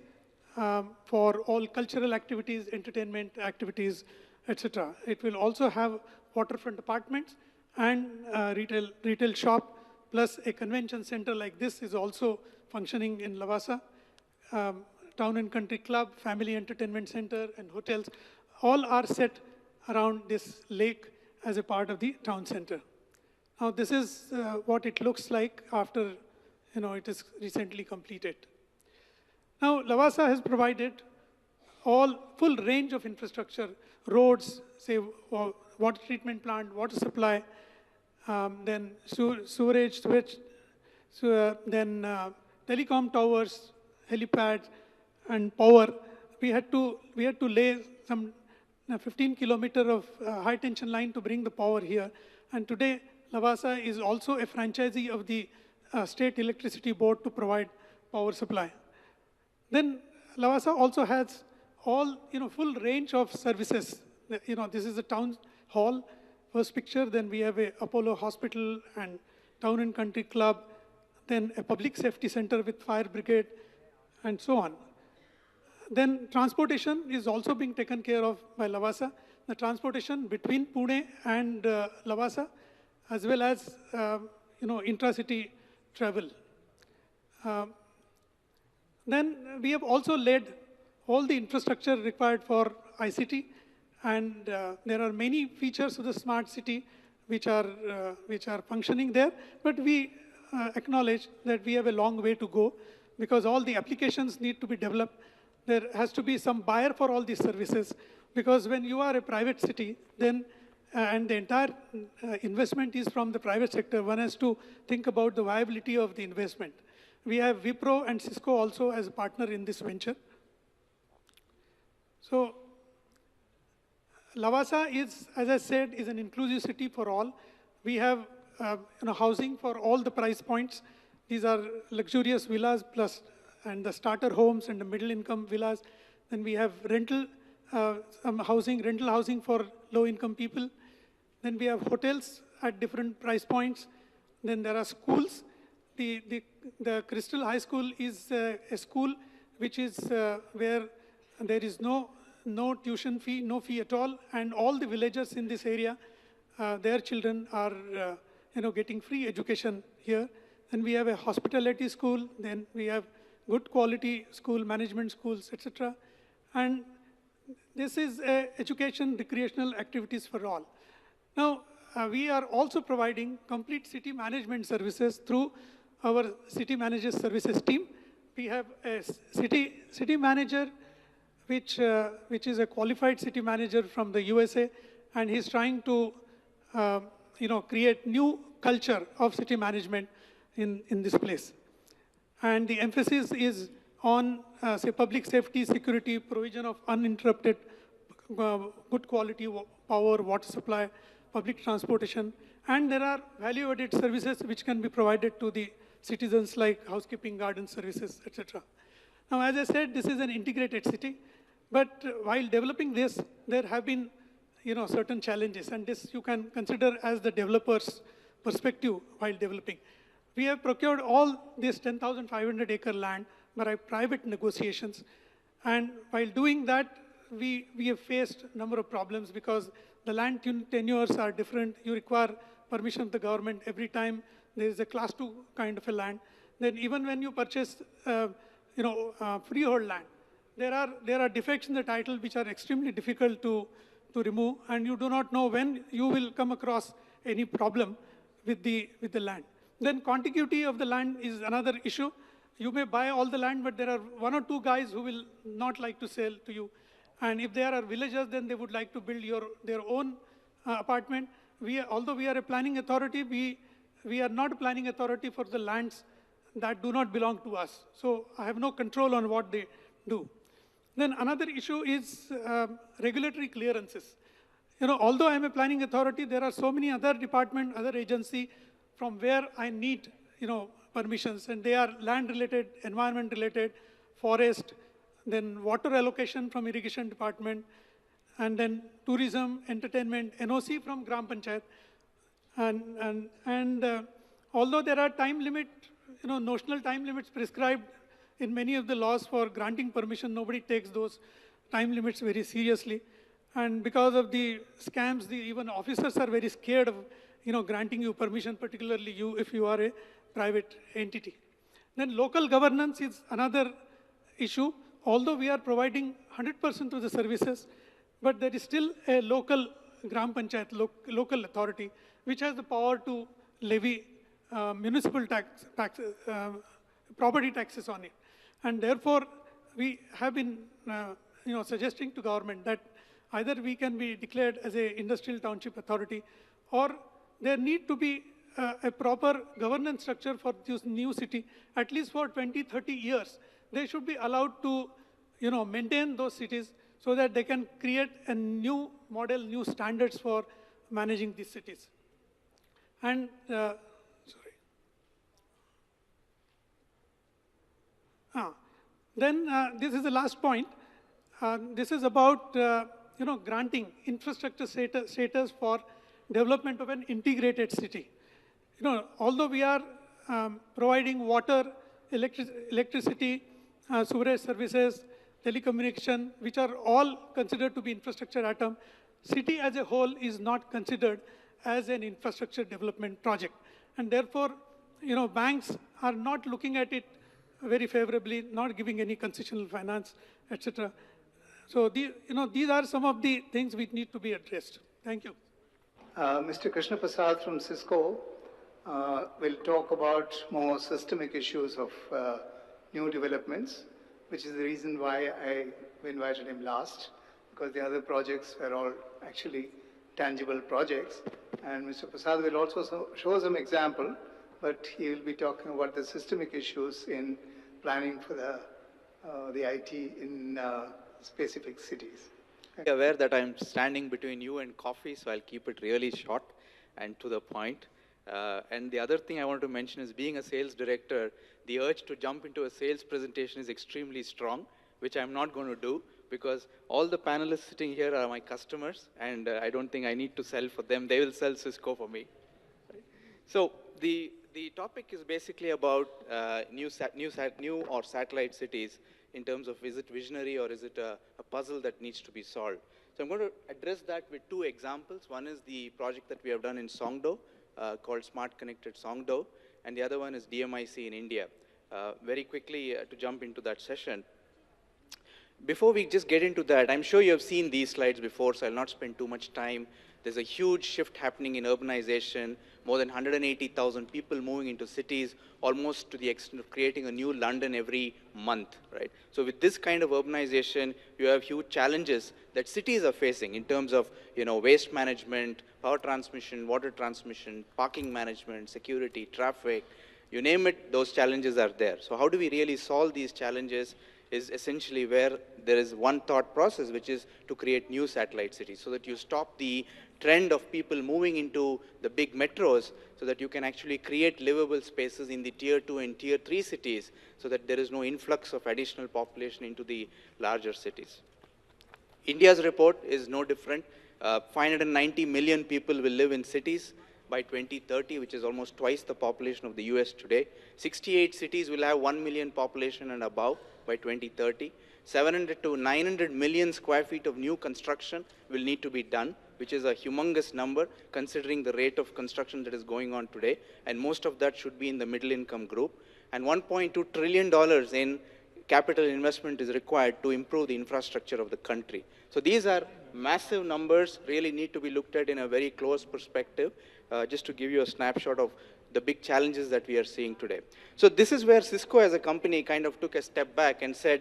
for all cultural activities, entertainment activities, etc. It will also have waterfront apartments and retail shop, plus a convention center like this is also functioning in Lavasa. Town and Country Club, Family Entertainment Center, and hotels, all are set around this lake as a part of the town center. Now, this is what it looks like after it is recently completed. Now, Lavasa has provided full range of infrastructure, roads, say, water treatment plant, water supply, then sewerage, then telecom towers, helipads, and power. We had to lay some 15 kilometer of high tension line to bring the power here. And today, Lavasa is also a franchisee of the State Electricity Board to provide power supply. Then Lavasa also has full range of services. This is a town hall, first picture. Then we have a Apollo Hospital and Town and Country Club. Then a public safety center with fire brigade, and so on. Then transportation is also being taken care of by Lavasa. The transportation between Pune and Lavasa, as well as intra-city travel. Then we have also laid all the infrastructure required for ICT, and there are many features of the smart city which are functioning there. But we acknowledge that we have a long way to go because all the applications need to be developed. There has to be some buyer for all these services, because when you are a private city, then and the entire investment is from the private sector, one has to think about the viability of the investment. We have Wipro and Cisco also as a partner in this venture. So Lavasa is, as I said, is an inclusive city for all. We have housing for all the price points. These are luxurious villas plus and the starter homes and the middle income villas. Then we have rental housing for low income people. Then we have hotels at different price points. Then there are schools. The Crystal High School is a school which is where there is no tuition fee, no fee at all, and all the villagers in this area, their children are getting free education here. And we have a hospitality school. Then we have good quality school, management schools, etc. And this is education, recreational activities for all. Now, we are also providing complete city management services through our city managers services team. We have a city manager, which is a qualified city manager from the USA, and he's trying to create new culture of city management in this place. And the emphasis is on, say, public safety, security, provision of uninterrupted, good quality power, water supply, public transportation, and there are value-added services which can be provided to the citizens like housekeeping, garden services, etc. Now, as I said, this is an integrated city, but while developing this, there have been certain challenges, and this you can consider as the developer's perspective while developing. We have procured all this 10,500 acre land by private negotiations, and while doing that, we have faced a number of problems because the land tenures are different. You require permission of the government every time there is a class 2 kind of a land. Then even when you purchase freehold land, there are defects in the title which are extremely difficult to remove, and you do not know when you will come across any problem with the land. Then contiguity of the land is another issue. You may buy all the land, but there are one or two guys who will not like to sell to you. And if there are villagers, then they would like to build their own apartment. Although we are a planning authority, we are not a planning authority for the lands that do not belong to us. So I have no control on what they do. Then another issue is regulatory clearances. Although I am a planning authority, there are so many other departments, other agencies from where I need, permissions, and they are land-related, environment-related, forest, then water allocation from irrigation department, and then tourism, entertainment, NOC from Gram Panchayat. And although there are time limit, notional time limits prescribed in many of the laws for granting permission, nobody takes those time limits very seriously. And because of the scams, even officers are very scared of granting you permission, particularly you if you are a private entity. Then local governance is another issue. Although we are providing 100% of the services, but there is still a local Gram Panchayat, local authority, which has the power to levy municipal property taxes on it. And therefore, we have been suggesting to government that either we can be declared as an industrial township authority, or there need to be a proper governance structure for this new city. At least for 20, 30 years, they should be allowed to maintain those cities so that they can create a new model, new standards for managing these cities. And, then this is the last point. This is about, granting infrastructure status for development of an integrated city. Although we are providing water, electricity, sewerage services, telecommunication, which are all considered to be infrastructure atom, city as a whole is not considered as an infrastructure development project. And therefore, banks are not looking at it very favorably, not giving any concessional finance, etc. So these are some of the things which need to be addressed. Thank you. Mr. Krishna Prasad from Cisco will talk about more systemic issues of new developments, which is the reason why I invited him last, because the other projects were all actually tangible projects. And Mr. Prasad will also show some example, but he will be talking about the systemic issues in planning for the IT in specific cities. Aware that I'm standing between you and coffee, so I'll keep it really short and to the point. And the other thing I want to mention is, being a sales director, the urge to jump into a sales presentation is extremely strong, which I'm not going to do, because all the panelists sitting here are my customers, and I don't think I need to sell for them. They will sell Cisco for me. Right? So the topic is basically about new or satellite cities in terms of, is it visionary or is it a puzzle that needs to be solved? So I'm going to address that with two examples. One is the project that we have done in Songdo, called Smart Connected Songdo, and the other one is DMIC in India. Very quickly to jump into that session. Before we just get into that, I'm sure you have seen these slides before, so I'll not spend too much time. There's a huge shift happening in urbanization, more than 180,000 people moving into cities, almost to the extent of creating a new London every month, right? So with this kind of urbanization, you have huge challenges that cities are facing in terms of, waste management, power transmission, water transmission, parking management, security, traffic, you name it, those challenges are there. So how do we really solve these challenges is essentially where there is one thought process, which is to create new satellite cities, so that you stop the trend of people moving into the big metros, so that you can actually create livable spaces in the tier 2 and tier 3 cities, so that there is no influx of additional population into the larger cities. India's report is no different. 590 million people will live in cities by 2030, which is almost twice the population of the US today. 68 cities will have 1 million population and above by 2030. 700 to 900 million square feet of new construction will need to be done, which is a humongous number considering the rate of construction that is going on today. And most of that should be in the middle income group. And $1.2 trillion in capital investment is required to improve the infrastructure of the country. So these are massive numbers, really need to be looked at in a very close perspective, just to give you a snapshot of the big challenges that we are seeing today. So this is where Cisco as a company kind of took a step back and said,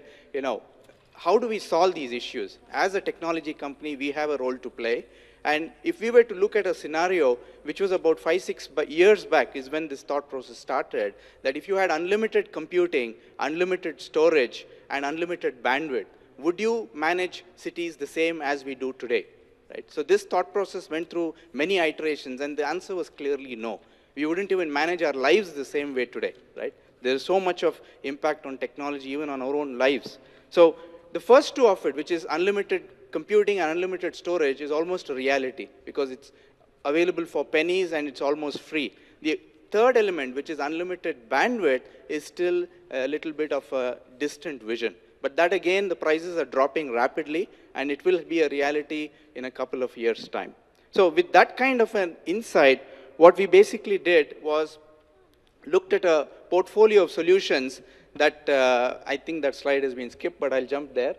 how do we solve these issues? As a technology company, we have a role to play. And if we were to look at a scenario, which was about 5-6 years back is when this thought process started, that if you had unlimited computing, unlimited storage, and unlimited bandwidth, would you manage cities the same as we do today? Right? So this thought process went through many iterations, and the answer was clearly no. We wouldn't even manage our lives the same way today. Right? There is so much of impact on technology, even on our own lives. So the first two of it, which is unlimited computing and unlimited storage, is almost a reality because it's available for pennies and it's almost free. The third element, which is unlimited bandwidth, is still a little bit of a distant vision. But that again, the prices are dropping rapidly, and it will be a reality in a couple of years' time. So with that kind of an insight, what we basically did was looked at a portfolio of solutions that I think that slide has been skipped, but I'll jump there.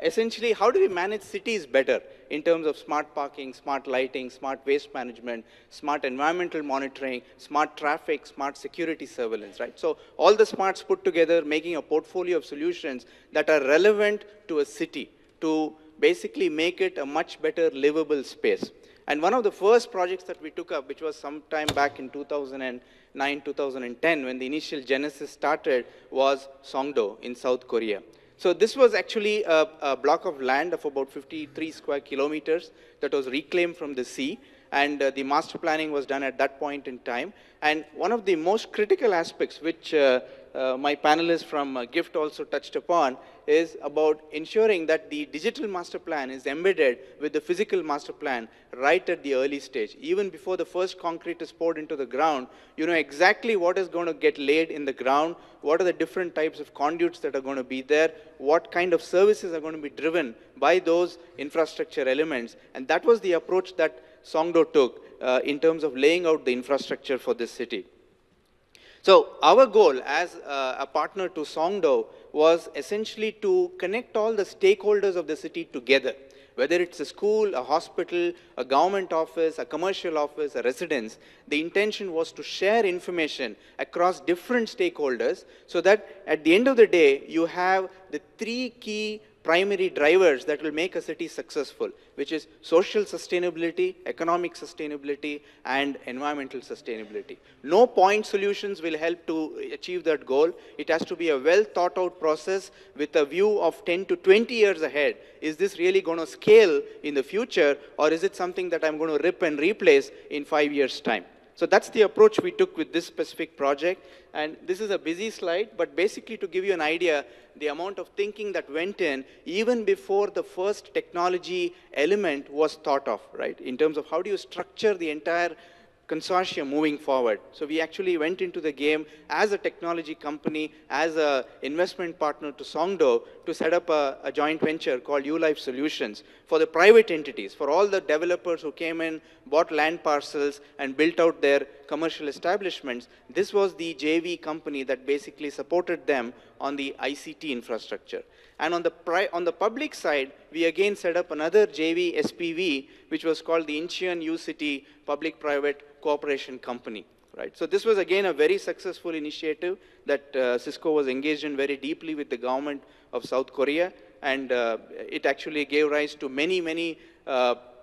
Essentially, how do we manage cities better in terms of smart parking, smart lighting, smart waste management, smart environmental monitoring, smart traffic, smart security surveillance, right? So all the smarts put together, making a portfolio of solutions that are relevant to a city to basically make it a much better livable space. And one of the first projects that we took up, which was sometime back in 2009, 2010, when the initial genesis started, was Songdo in South Korea. So this was actually a block of land of about 53 square kilometers that was reclaimed from the sea, and the master planning was done at that point in time. And one of the most critical aspects, which my panelists from GIFT also touched upon, is about ensuring that the digital master plan is embedded with the physical master plan right at the early stage. Even before the first concrete is poured into the ground, you know exactly what is going to get laid in the ground, what are the different types of conduits that are going to be there, what kind of services are going to be driven by those infrastructure elements. And that was the approach that Songdo took in terms of laying out the infrastructure for this city. So our goal as a partner to Songdo was essentially to connect all the stakeholders of the city together, whether it's a school, a hospital, a government office, a commercial office, a residence. The intention was to share information across different stakeholders so that at the end of the day, you have the three key primary drivers that will make a city successful, which is social sustainability, economic sustainability, and environmental sustainability. No point solutions will help to achieve that goal. It has to be a well thought out process with a view of 10 to 20 years ahead. Is this really going to scale in the future, or is it something that I'm going to rip and replace in 5 years' time? So that's the approach we took with this specific project. And this is a busy slide, but basically to give you an idea, the amount of thinking that went in even before the first technology element was thought of, right? In terms of how do you structure the entire consortium moving forward. So we actually went into the game as a technology company, as an investment partner to Songdo, to set up a joint venture called ULife Solutions for the private entities, for all the developers who came in, bought land parcels, and built out their commercial establishments. This was the JV company that basically supported them on the ICT infrastructure. And on the public side, we again set up another JV SPV, which was called the Incheon U-City Public-Private Cooperation Company. Right? So this was again a very successful initiative that Cisco was engaged in very deeply with the government of South Korea, and it actually gave rise to many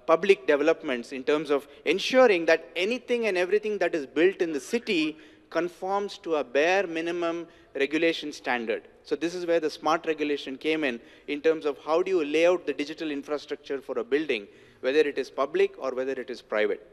public developments in terms of ensuring that anything and everything that is built in the city conforms to a bare minimum regulation standard. So this is where the smart regulation came in terms of how do you lay out the digital infrastructure for a building, whether it is public or whether it is private.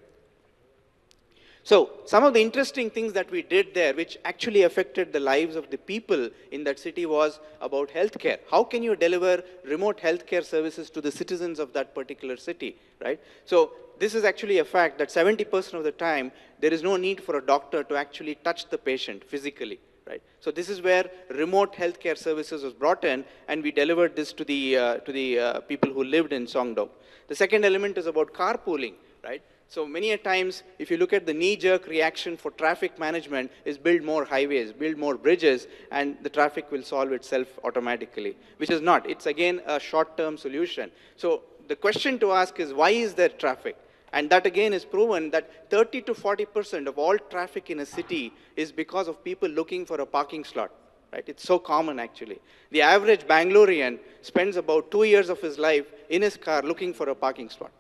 So some of the interesting things that we did there, which actually affected the lives of the people in that city, was about healthcare. How can you deliver remote healthcare services to the citizens of that particular city, right? So this is actually a fact that 70% of the time, there is no need for a doctor to actually touch the patient physically, right? So this is where remote healthcare services was brought in, and we delivered this to the people who lived in Songdo. The second element is about carpooling, right? So many a times, if you look at the knee-jerk reaction for traffic management, is build more highways, build more bridges, and the traffic will solve itself automatically, which is not. It's again a short-term solution. So the question to ask is, why is there traffic? And that again is proven that 30 to 40% of all traffic in a city is because of people looking for a parking slot. Right? It's so common actually. The average Bangalorean spends about 2 years of his life in his car looking for a parking slot.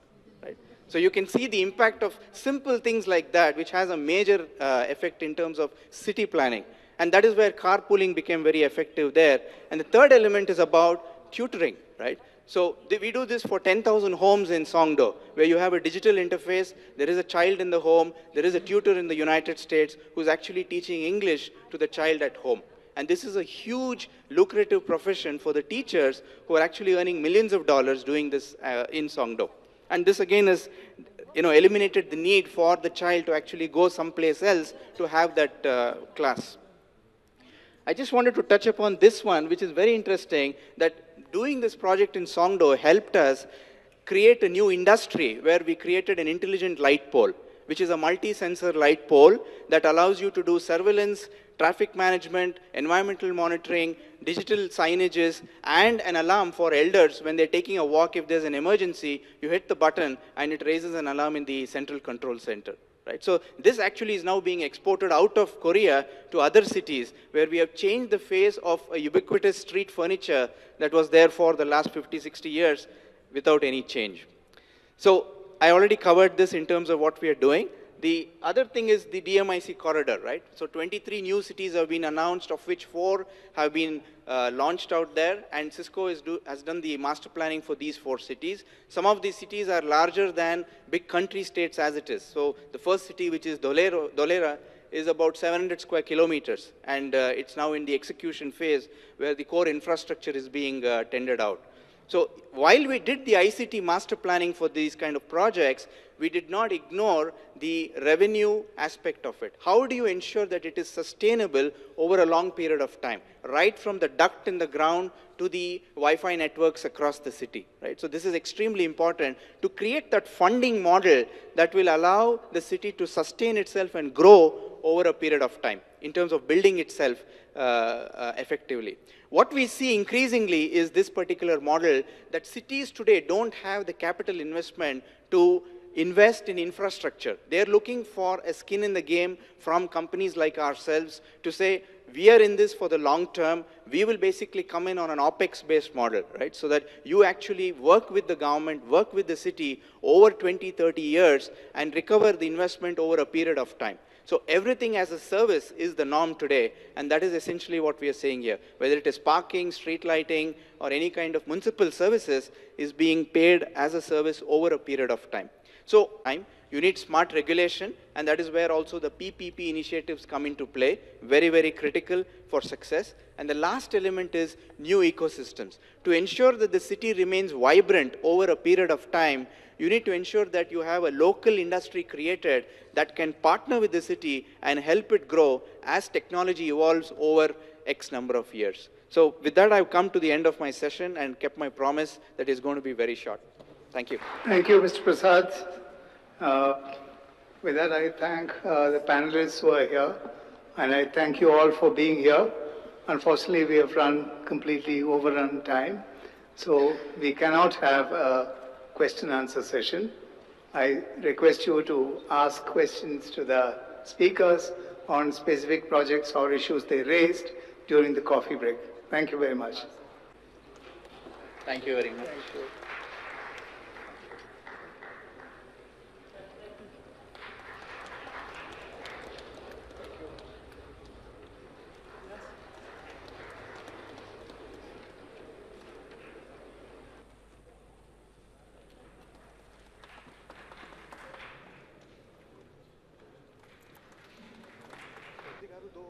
So you can see the impact of simple things like that, which has a major effect in terms of city planning. And that is where carpooling became very effective there. And the third element is about tutoring, right? So we do this for 10,000 homes in Songdo, where you have a digital interface, there is a child in the home, there is a tutor in the United States who's actually teaching English to the child at home. And this is a huge lucrative profession for the teachers who are actually earning millions of dollars doing this in Songdo. And this again is, eliminated the need for the child to actually go someplace else to have that class. I just wanted to touch upon this one, which is very interesting, that doing this project in Songdo helped us create a new industry where we created an intelligent light pole, which is a multi-sensor light pole that allows you to do surveillance, traffic management, environmental monitoring, digital signages, and an alarm for elders when they're taking a walk. If there's an emergency, you hit the button and it raises an alarm in the central control center. Right? So this actually is now being exported out of Korea to other cities where we have changed the face of a ubiquitous street furniture that was there for the last 50, 60 years without any change. So I already covered this in terms of what we are doing. The other thing is the DMIC corridor, right? So 23 new cities have been announced, of which 4 have been launched out there, and Cisco has done the master planning for these 4 cities. Some of these cities are larger than big country states as it is. So the first city, which is Dolera, is about 700 square kilometers, and it's now in the execution phase where the core infrastructure is being tendered out. So while we did the ICT master planning for these kind of projects, we did not ignore the revenue aspect of it. How do you ensure that it is sustainable over a long period of time, right from the duct in the ground to the Wi-Fi networks across the city, right? So this is extremely important to create that funding model that will allow the city to sustain itself and grow over a period of time in terms of building itself effectively. What we see increasingly is this particular model that cities today don't have the capital investment to invest in infrastructure. They're looking for a skin in the game from companies like ourselves to say, we are in this for the long term. We will basically come in on an OPEX-based model, right? So that you actually work with the government, work with the city over 20, 30 years and recover the investment over a period of time. So everything as a service is the norm today, and that is essentially what we are saying here. Whether it is parking, street lighting, or any kind of municipal services is being paid as a service over a period of time. So you need smart regulation, and that is where also the PPP initiatives come into play, very, very critical for success. And the last element is new ecosystems. To ensure that the city remains vibrant over a period of time, you need to ensure that you have a local industry created that can partner with the city and help it grow as technology evolves over X number of years. So with that, I've come to the end of my session and kept my promise that it's going to be very short. Thank you. Thank you, Mr. Prasad. With that, I thank the panelists who are here, and I thank you all for being here. Unfortunately, we have run completely overrun time, so we cannot have a question-answer session. I request you to ask questions to the speakers on specific projects or issues they raised during the coffee break. Thank you very much. Thank you very much. Thank you. do